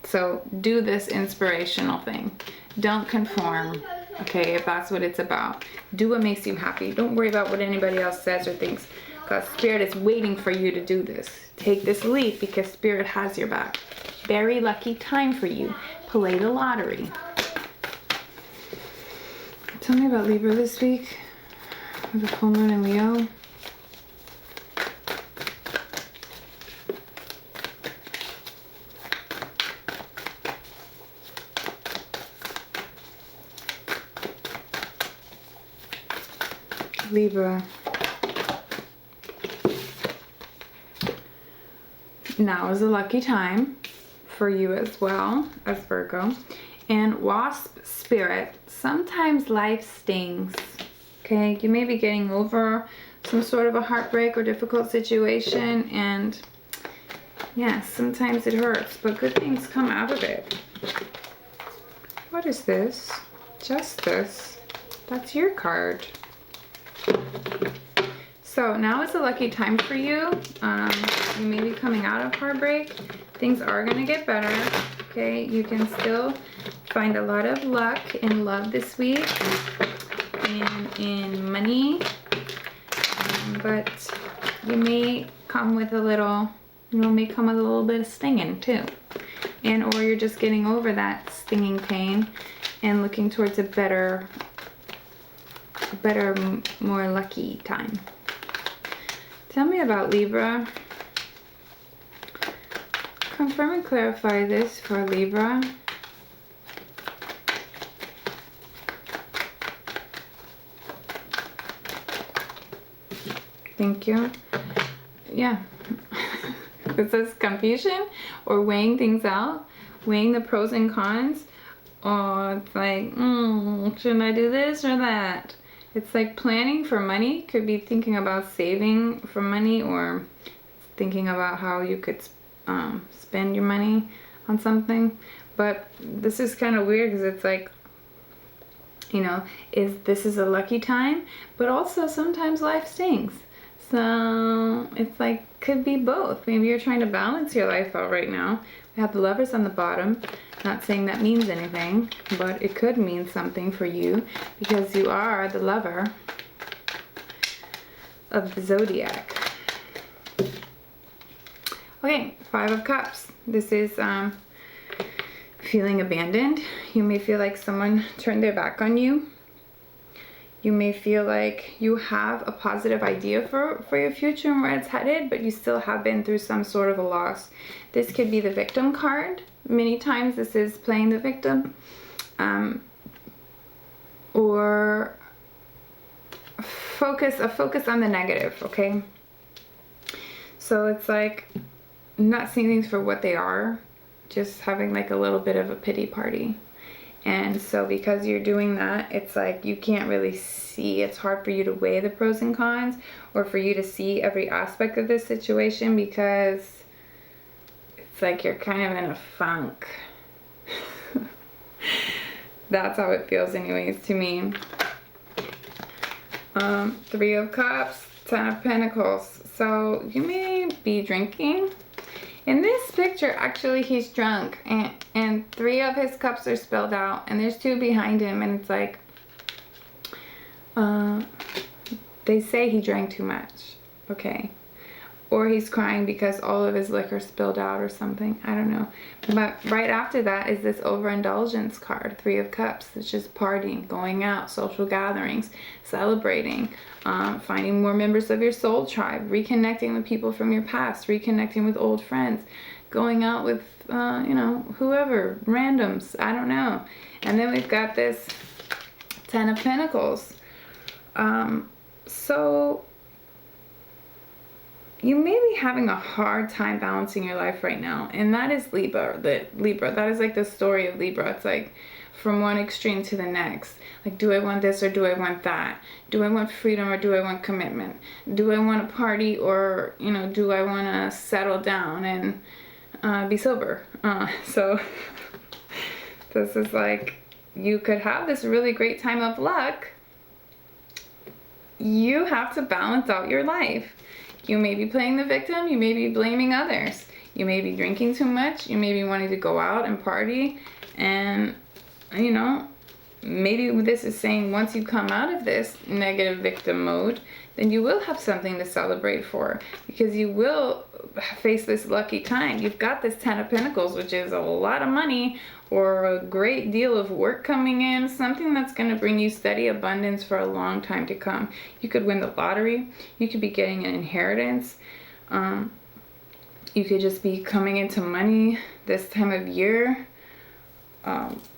So do this inspirational thing. Don't conform, okay, if that's what it's about. Do what makes you happy. Don't worry about what anybody else says or thinks, because Spirit is waiting for you to do this. Take this leap because Spirit has your back. Very lucky time for you. Play the lottery. Tell me about Libra this week. With the full moon in Leo. Libra. Now is a lucky time for you as well as Virgo. And Wasp Spirit, sometimes life stings. Okay, you may be getting over some sort of a heartbreak or difficult situation, and yes, sometimes it hurts, but good things come out of it. What is this? Justice. That's your card. So now is a lucky time for you. You may be coming out of heartbreak. Things are going to get better. Okay, you can still find a lot of luck and love this week and in money. But you may come with a little, may come with a little bit of stinging too. And or you're just getting over that stinging pain and looking towards a better, more lucky time. Tell me about Libra. Confirm and clarify this for Libra. Thank you. Yeah. It says confusion or weighing things out, weighing the pros and cons. Or it's like, shouldn't I do this or that? It's like planning for money. Could be thinking about saving for money, or thinking about how you could spend your money on something. But this is kind of weird because it's like, this is a lucky time, but also sometimes life stings. So it's like, could be both. Maybe you're trying to balance your life out right now. We have the Lovers on the bottom. Not saying that means anything, but it could mean something for you because you are the lover of the zodiac. Okay, Five of Cups. This is feeling abandoned. You may feel like someone turned their back on you. You may feel like you have a positive idea for your future and where it's headed, but you still have been through some sort of a loss. This could be the victim card. Many times this is playing the victim. Or a focus on the negative, okay? So it's like not seeing things for what they are, just having like a little bit of a pity party. And so because you're doing that, it's like you can't really see. It's hard for you to weigh the pros and cons, or for you to see every aspect of this situation, because it's like you're kind of in a funk. That's how it feels anyways to me. Three of Cups, Ten of Pentacles. So you may be drinking. In this picture, actually, he's drunk, and three of his cups are spilled out, and there's two behind him, and it's like, they say he drank too much, okay? Or he's crying because all of his liquor spilled out or something, I don't know. But right after that is this overindulgence card, Three of Cups, which is partying, going out, social gatherings, celebrating, finding more members of your soul tribe, reconnecting with people from your past, reconnecting with old friends, going out with, whoever, randoms, I don't know. And then we've got this Ten of Pentacles. So you may be having a hard time balancing your life right now, and that is Libra. That is like the story of Libra. It's like from one extreme to the next. Like, do I want this or do I want that? Do I want freedom or do I want commitment? Do I want to party or, you know, do I want to settle down and be sober? So this is like, you could have this really great time of luck. You have to balance out your life. You may be playing the victim, you may be blaming others. You may be drinking too much, you may be wanting to go out and party, and, you know, maybe this is saying once you come out of this negative victim mode, then you will have something to celebrate for, because you will face this lucky time. You've got this 10 of Pentacles, which is a lot of money or a great deal of work coming in, something that's going to bring you steady abundance for a long time to come. You could win the lottery, you could be getting an inheritance, you could just be coming into money this time of year,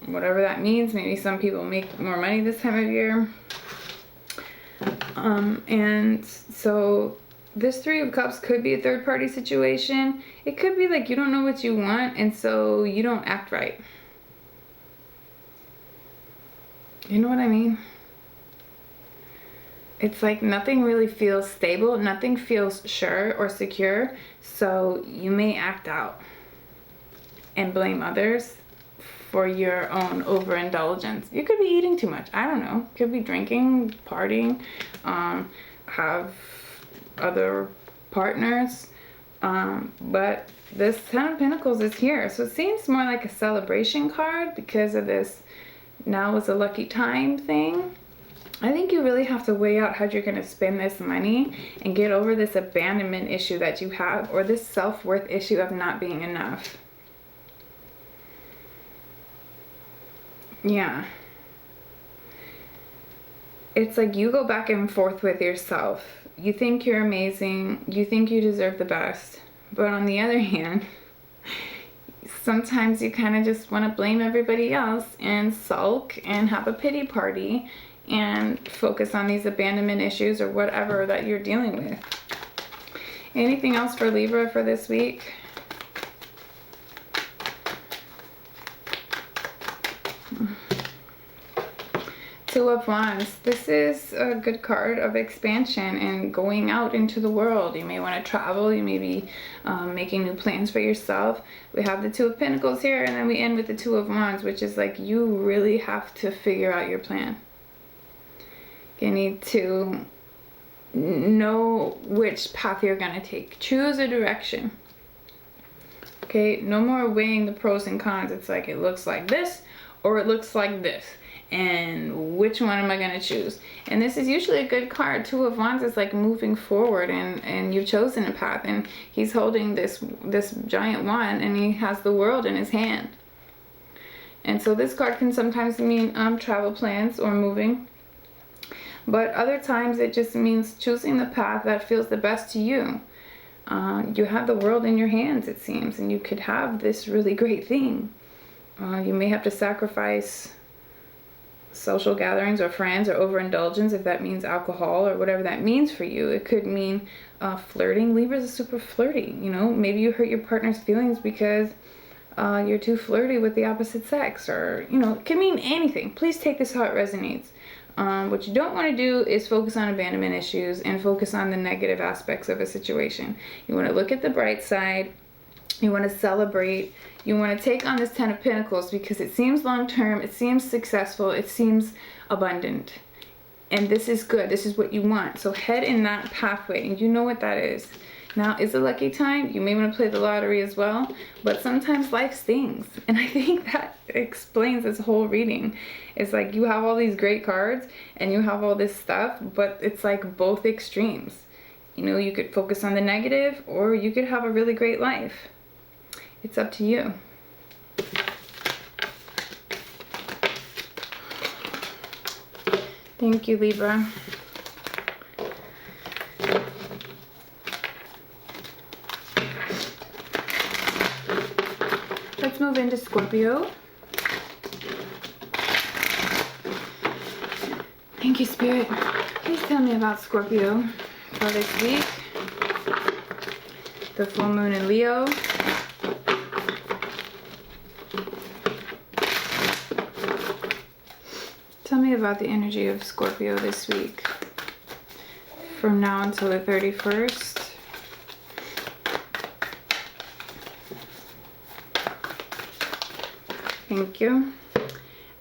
whatever that means. Maybe some people make more money this time of year. And so this Three of Cups could be a third party situation. It could be like you don't know what you want and so you don't act right. You know what I mean? It's like nothing really feels stable, nothing feels sure or secure, so you may act out and blame others for your own overindulgence. You could be eating too much, I don't know. Could be drinking, partying, have other partners, but this Ten of Pentacles is here, so it seems more like a celebration card because of this now is a lucky time thing. I think you really have to weigh out how you're going to spend this money and get over this abandonment issue that you have, or this self-worth issue of not being enough. Yeah. It's like you go back and forth with yourself. You think you're amazing. You think you deserve the best. But on the other hand, sometimes you kind of just want to blame everybody else and sulk and have a pity party and focus on these abandonment issues or whatever that you're dealing with. Anything else for Libra for this week? Two of Wands. This is a good card of expansion and going out into the world. You may want to travel. You may be making new plans for yourself. We have the Two of Pentacles here, and then we end with the Two of Wands, which is like you really have to figure out your plan. You need to know which path you're going to take. Choose a direction. Okay, no more weighing the pros and cons. It's like it looks like this or it looks like this. And which one am I going to choose? And this is usually a good card. Two of Wands is like moving forward, and you've chosen a path, and he's holding this giant wand, and he has the world in his hand. And so this card can sometimes mean travel plans or moving. But other times it just means choosing the path that feels the best to you. You have the world in your hands, it seems, and you could have this really great thing. You may have to sacrifice social gatherings or friends or overindulgence, if that means alcohol or whatever that means for you. It could mean flirting. Libra is super flirty. You know, maybe you hurt your partner's feelings because you're too flirty with the opposite sex, or, you know, it can mean anything. Please take this how it resonates. What you don't want to do is focus on abandonment issues and focus on the negative aspects of a situation. You want to look at the bright side. You want to celebrate. You want to take on this Ten of Pentacles because it seems long-term, it seems successful, it seems abundant. And this is good. This is what you want. So head in that pathway, and you know what that is. Now, is a lucky time. You may want to play the lottery as well, but sometimes life stings. And I think that explains this whole reading. It's like you have all these great cards and you have all this stuff, but it's like both extremes. You know, you could focus on the negative or you could have a really great life. It's up to you. Thank you, Libra. Let's move into Scorpio. Thank you, Spirit. Please tell me about Scorpio for this week. The full moon in Leo. about the energy of Scorpio this week, from now until the 31st. Thank you.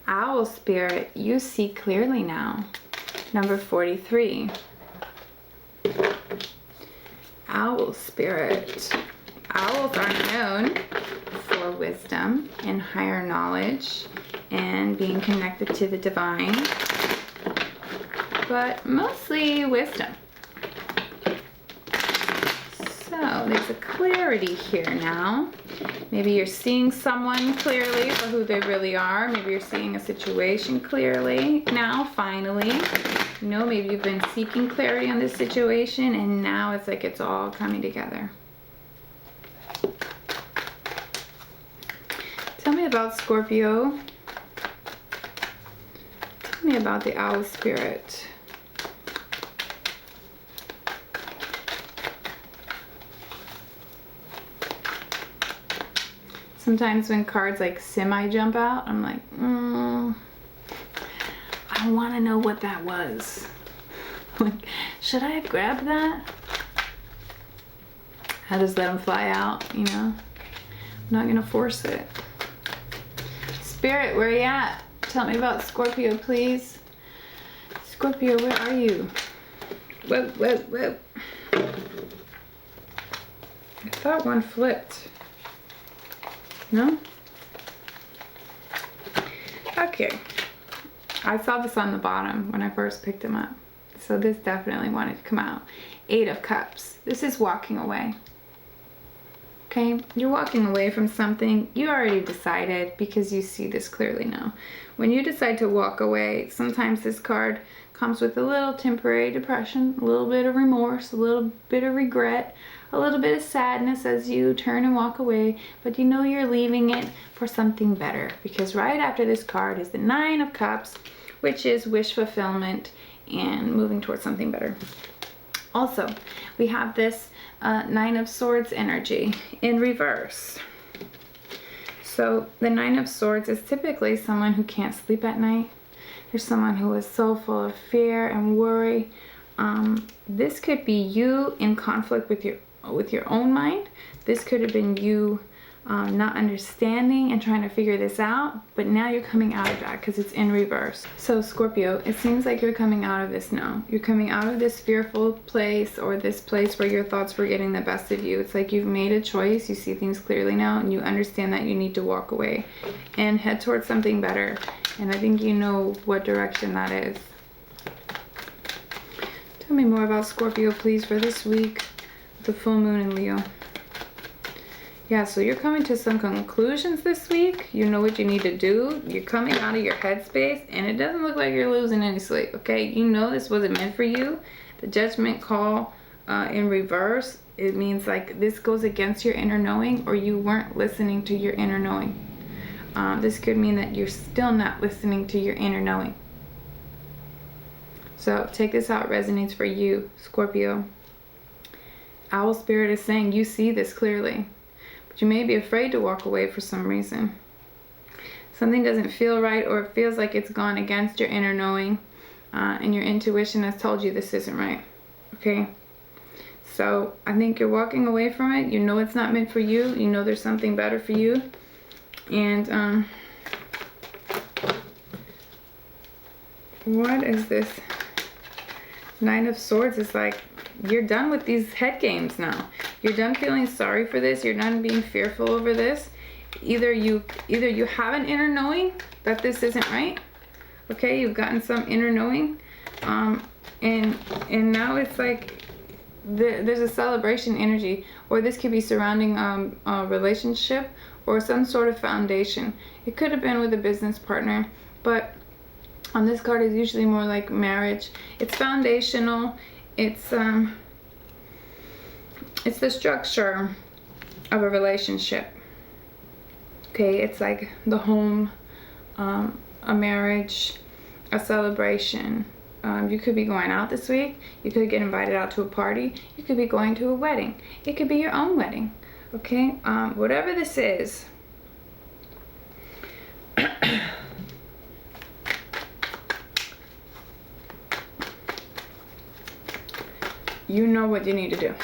Owl spirit, you see clearly now. Number 43. Owl spirit. Owls are known for wisdom and higher knowledge and being connected to the divine, but mostly wisdom. So there's a clarity here now. Maybe you're seeing someone clearly for who they really are. Maybe you're seeing a situation clearly now, finally. You know, maybe you've been seeking clarity on this situation, and now it's like it's all coming together. Tell me about Scorpio. Tell me about the owl spirit. Sometimes when cards like semi jump out, I'm like, I want to know what that was. Like, should I have grabbed that? I just let them fly out, you know? I'm not going to force it. Spirit, where are you at? Tell me about Scorpio, please. Scorpio, where are you? Whoa, whoa, whoa. I thought one flipped. No? Okay. I saw this on the bottom when I first picked him up. So this definitely wanted to come out. 8 of Cups. This is walking away. Okay? You're walking away from something you already decided because you see this clearly now. When you decide to walk away, sometimes this card comes with a little temporary depression, a little bit of remorse, a little bit of regret, a little bit of sadness as you turn and walk away, but you know you're leaving it for something better, because right after this card is the 9 of Cups, which is wish fulfillment and moving towards something better. Also, we have this 9 of Swords energy in reverse. So the 9 of Swords is typically someone who can't sleep at night. There's someone who is so full of fear and worry. This could be you in conflict with your own mind. This could have been you not understanding and trying to figure this out, but now you're coming out of that because it's in reverse. So Scorpio, it seems like you're coming out of this now. You're coming out of this fearful place, or this place where your thoughts were getting the best of you. It's like you've made a choice, you see things clearly now, and you understand that you need to walk away and head towards something better. And I think you know what direction that is. Tell me more about Scorpio, please, for this week, the full moon in Leo. Yeah, so you're coming to some conclusions this week. You know what you need to do. You're coming out of your headspace, and it doesn't look like you're losing any sleep, okay? You know this wasn't meant for you. The judgment call in reverse, it means like this goes against your inner knowing, or you weren't listening to your inner knowing. This could mean that you're still not listening to your inner knowing. So take this out, resonates for you, Scorpio. Owl spirit is saying you see this clearly. You may be afraid to walk away for some reason. Something doesn't feel right, or it feels like it's gone against your inner knowing, and your intuition has told you this isn't right. Okay? So I think you're walking away from it. You know it's not meant for you. You know there's something better for you. And what is this? 9 of Swords is like, you're done with these head games now. You're done feeling sorry for this. You're done being fearful over this. Either you have an inner knowing that this isn't right. Okay, you've gotten some inner knowing, and now it's like there's a celebration energy, or this could be surrounding a relationship or some sort of foundation. It could have been with a business partner, but on this card is usually more like marriage. It's foundational. It's the structure of a relationship. Okay, it's like the home, a marriage, a celebration. You could be going out this week. You could get invited out to a party. You could be going to a wedding. It could be your own wedding. Okay, whatever this is. you know what you need to do.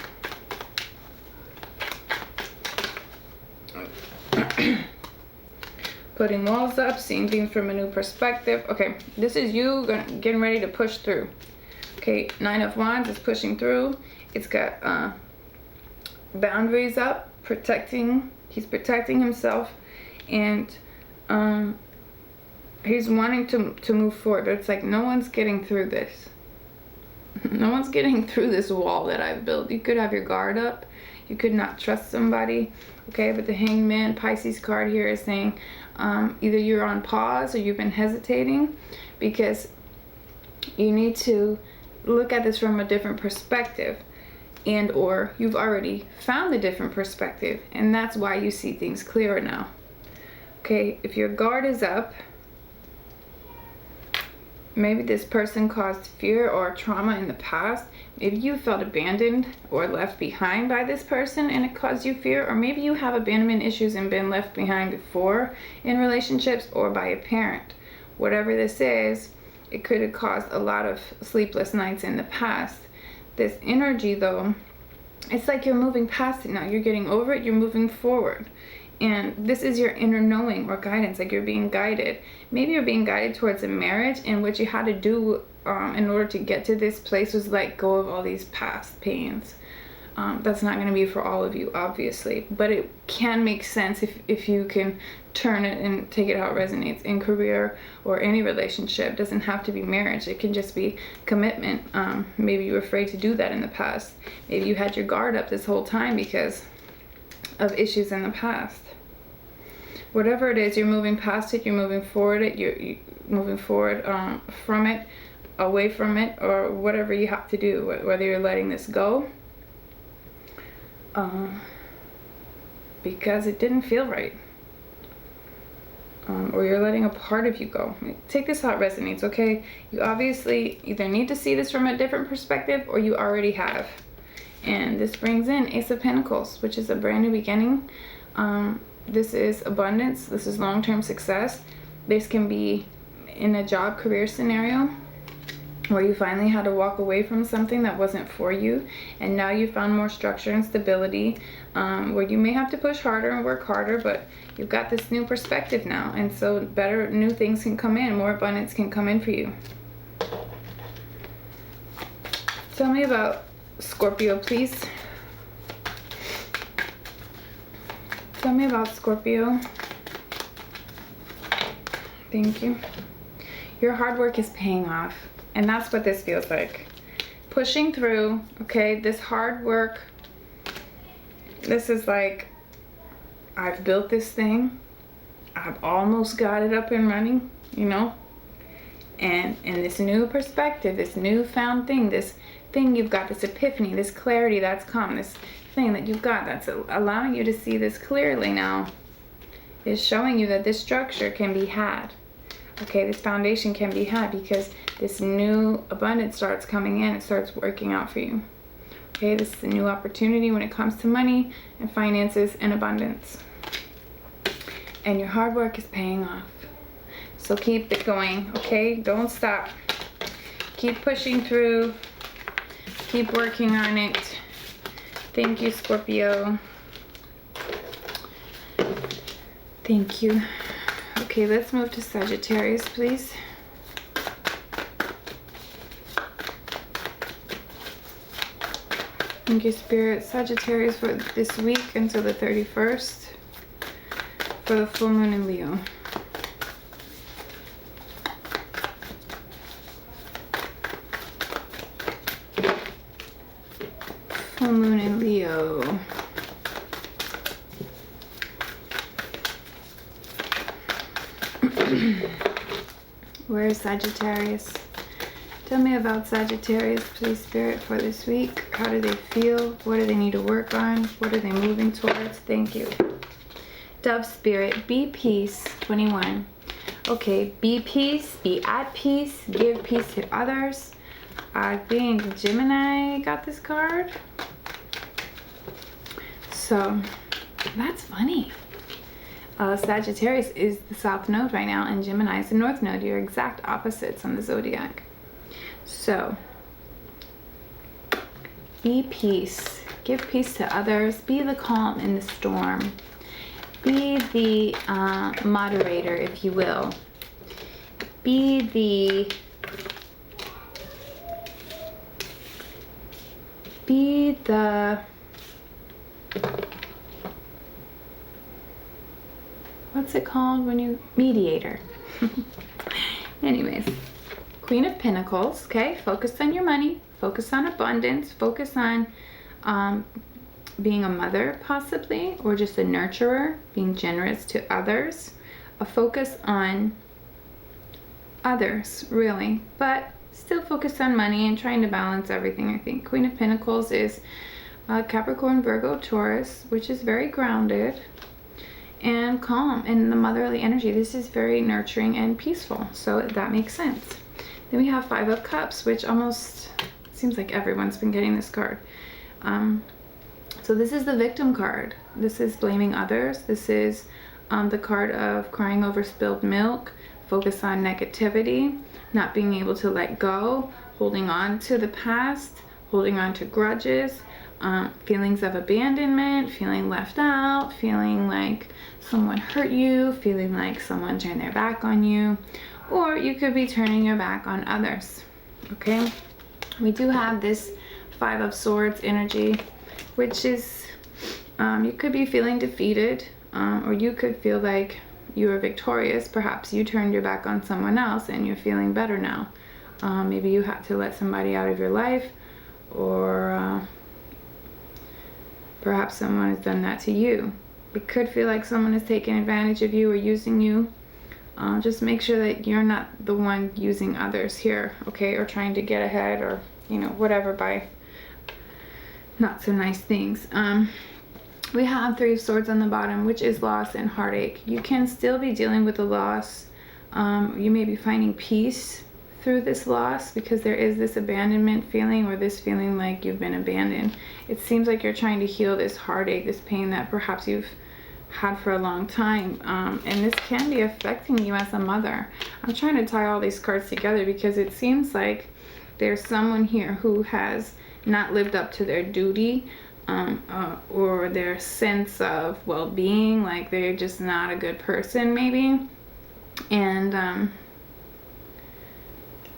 Putting walls up, seeing things from a new perspective. Okay, this is you getting ready to push through. Okay, 9 of Wands is pushing through. It's got boundaries up, protecting. He's protecting himself, and he's wanting to move forward. But it's like no one's getting through this. No one's getting through this wall that I've built. You could have your guard up. You could not trust somebody. Okay, but the Hangman Pisces card here is saying either you're on pause or you've been hesitating, because you need to look at this from a different perspective, and or you've already found a different perspective, and that's why you see things clearer now. Okay, if your guard is up, maybe this person caused fear or trauma in the past. Maybe you felt abandoned or left behind by this person and it caused you fear, or maybe you have abandonment issues and been left behind before in relationships or by a parent. Whatever this is, it could have caused a lot of sleepless nights in the past. This energy though, it's like you're moving past it now. You're getting over it, you're moving forward. And this is your inner knowing or guidance, like you're being guided. Maybe you're being guided towards a marriage, and what you had to do in order to get to this place was let go of all these past pains. That's not going to be for all of you, obviously, but it can make sense if you can turn it and take it how it resonates in career or any relationship. It doesn't have to be marriage. It can just be commitment. Maybe you were afraid to do that in the past. Maybe you had your guard up this whole time because of issues in the past. Whatever it is, you're moving past it, you're moving forward it, you're moving forward from it, away from it, or whatever you have to do, whether you're letting this go because it didn't feel right, or you're letting a part of you go. Take this how it resonates, okay? You obviously either need to see this from a different perspective or you already have. And this brings in Ace of Pentacles, which is a brand new beginning. This is abundance. This is long-term success. This can be in a job career scenario where you finally had to walk away from something that wasn't for you, and now you found more structure and stability, where you may have to push harder and work harder, but you've got this new perspective now, and so better new things can come in, more abundance can come in for you. Tell me about Scorpio, please. Tell me about Scorpio. Thank you. Your hard work is paying off. And that's what this feels like. Pushing through, okay? This hard work. This is like, I've built this thing. I've almost got it up and running, you know? And this new perspective, this newfound thing, this thing you've got, this epiphany, this clarity that's come, this thing that you've got that's allowing you to see this clearly now, is showing you that this structure can be had. Okay, this foundation can be had because this new abundance starts coming in. It starts working out for you. Okay, this is a new opportunity when it comes to money and finances and abundance. And your hard work is paying off. So keep it going, okay? Don't stop. Keep pushing through. Keep working on it. Thank you, Scorpio. Thank you. Okay, let's move to Sagittarius, please. Thank you, Spirit. Sagittarius for this week until the 31st for the full moon in Leo. Full moon in Leo. Where is Sagittarius? Tell me about Sagittarius, please, Spirit, for this week. How do they feel? What do they need to work on? What are they moving towards? Thank you. Dove Spirit, be peace, 21. Okay, be peace, be at peace, give peace to others. I think Gemini got this card. So, that's funny. Sagittarius is the south node right now, and Gemini is the north node. You're exact opposites on the zodiac. So, Be peace. Give peace to others. Be the calm in the storm. Be the moderator, if you will. Be the what's it called when you mediator? Anyways, Queen of Pentacles. Okay, focus on your money, focus on abundance, focus on being a mother possibly, or just a nurturer, being generous to others. A focus on others, really, but still focus on money and trying to balance everything. I think Queen of Pentacles is Capricorn, Virgo, Taurus, which is very grounded and calm and the motherly energy. This is very nurturing and peaceful, so that makes sense. Then we have Five of Cups, which almost seems like everyone's been getting this card. So this is the victim card. This is blaming others. This is the card of crying over spilled milk, focus on negativity, not being able to let go, holding on to the past, holding on to grudges, feelings of abandonment, feeling left out, feeling like someone hurt you, feeling like someone turned their back on you, or you could be turning your back on others. Okay, we do have this Five of Swords energy, which is you could be feeling defeated, or you could feel like you were victorious. Perhaps you turned your back on someone else and you're feeling better now. Maybe you had to let somebody out of your life, or perhaps someone has done that to you. It could feel like someone has taken advantage of you or using you. Just make sure that you're not the one using others here, okay, or trying to get ahead, or you know, whatever, by not so nice things. We have Three of Swords on the bottom, which is loss and heartache. You can still be dealing with the loss. You may be finding peace through this loss, because there is this abandonment feeling, or this feeling like you've been abandoned. It seems like you're trying to heal this heartache, this pain that perhaps you've had for a long time, and this can be affecting you as a mother. I'm trying to tie all these cards together because it seems like there's someone here who has not lived up to their duty, or their sense of well-being, like they're just not a good person maybe, and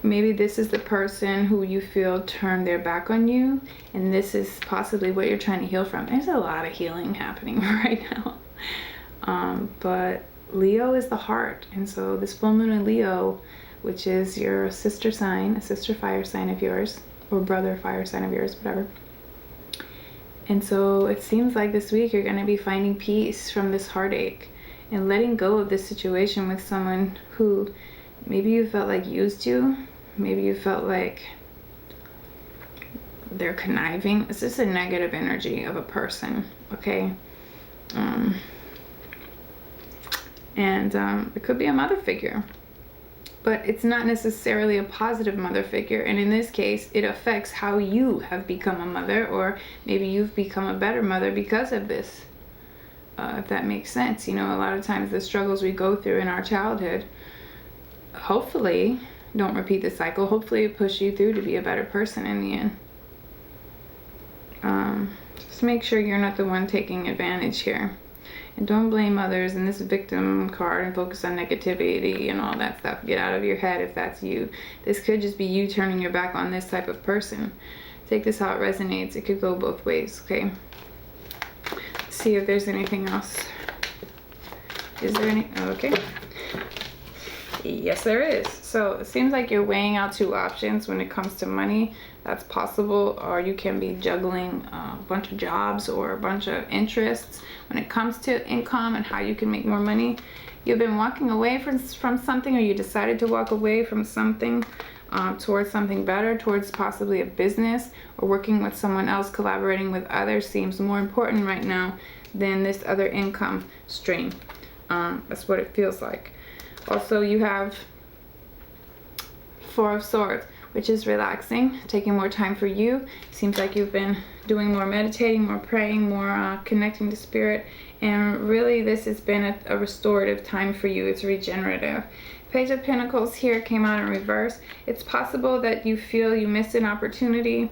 maybe this is the person who you feel turned their back on you, and this is possibly what you're trying to heal from. There's a lot of healing happening right now. But Leo is the heart, and so this full moon in Leo, which is your sister sign, a sister fire sign of yours, or brother fire sign of yours, whatever. And so it seems like this week you're going to be finding peace from this heartache and letting go of this situation with someone who maybe you felt like used you. Maybe you felt like they're conniving. It's just a negative energy of a person, okay? It could be a mother figure, but it's not necessarily a positive mother figure. And in this case, it affects how you have become a mother, or maybe you've become a better mother because of this, if that makes sense. You know, a lot of times the struggles we go through in our childhood, hopefully don't repeat the cycle. Hopefully it pushes you through to be a better person in the end. Just make sure you're not the one taking advantage here. And don't blame others in this victim card and focus on negativity and all that stuff. Get out of your head if that's you. This could just be you turning your back on this type of person. Take this how it resonates. It could go both ways, okay? Let's see if there's anything else. Is there any? Okay. Yes, there is. So it seems like you're weighing out two options when it comes to money. That's possible, or you can be juggling a bunch of jobs or a bunch of interests. When it comes to income and how you can make more money, you've been walking away from something, or you decided to walk away from something towards something better, towards possibly a business, or working with someone else. Collaborating with others seems more important right now than this other income stream. That's what it feels like. Also, you have Four of Swords, which is relaxing, taking more time for you. Seems like you've been doing more meditating, more praying, more connecting to spirit, and really this has been a restorative time for you. It's regenerative. Page of Pentacles here came out in reverse. It's possible that you feel you missed an opportunity,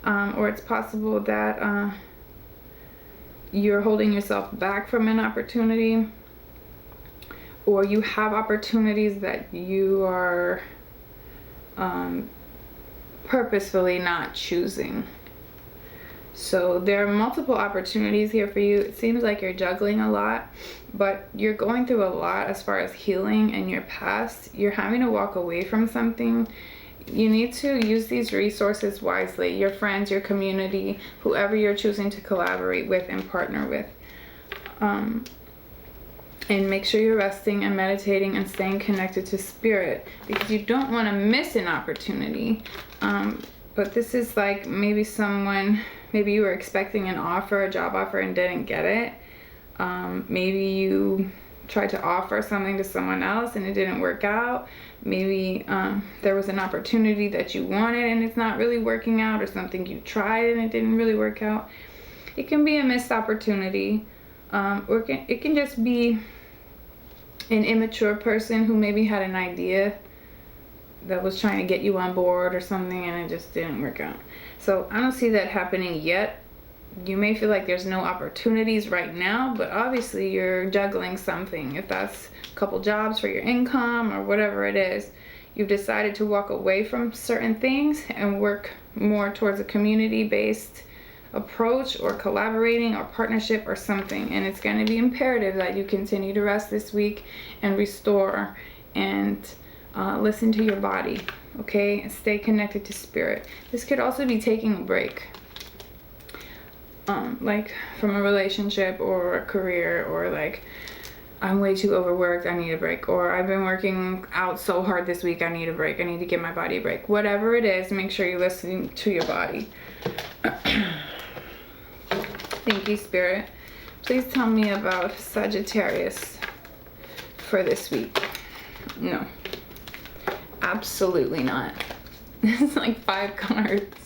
or it's possible that you're holding yourself back from an opportunity, or you have opportunities that you are purposefully not choosing. So there are multiple opportunities here for you. It seems like you're juggling a lot, but you're going through a lot as far as healing in your past. You're having to walk away from something. You need to use these resources wisely. Your friends, your community, whoever you're choosing to collaborate with and partner with. And make sure you're resting and meditating and staying connected to spirit, because you don't want to miss an opportunity. But this is like maybe you were expecting an offer, a job offer, and didn't get it. Maybe you tried to offer something to someone else and it didn't work out. Maybe there was an opportunity that you wanted and it's not really working out, or something you tried and it didn't really work out. It can be a missed opportunity, or it can just be an immature person who maybe had an idea that was trying to get you on board or something and it just didn't work out. So I don't see that happening yet. You may feel like there's no opportunities right now, but obviously you're juggling something. If that's a couple jobs for your income or whatever it is, you've decided to walk away from certain things and work more towards a community-based approach, or collaborating or partnership or something. And it's going to be imperative that you continue to rest this week and restore and listen to your body, okay? And stay connected to spirit. This could also be taking a break, like from a relationship or a career, or like, I'm way too overworked, I need a break, or I've been working out so hard this week, I need a break, I need to give my body a break. Whatever it is, make sure you're listening to your body. Thank you, Spirit. Please tell me about Sagittarius for this week. No, absolutely not. It's like 5 cards.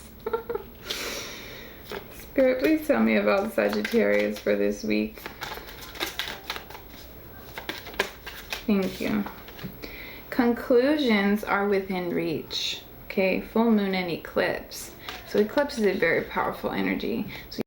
Spirit, please tell me about Sagittarius for this week. Thank you. Conclusions are within reach. Okay, full moon and eclipse. So eclipse is a very powerful energy. So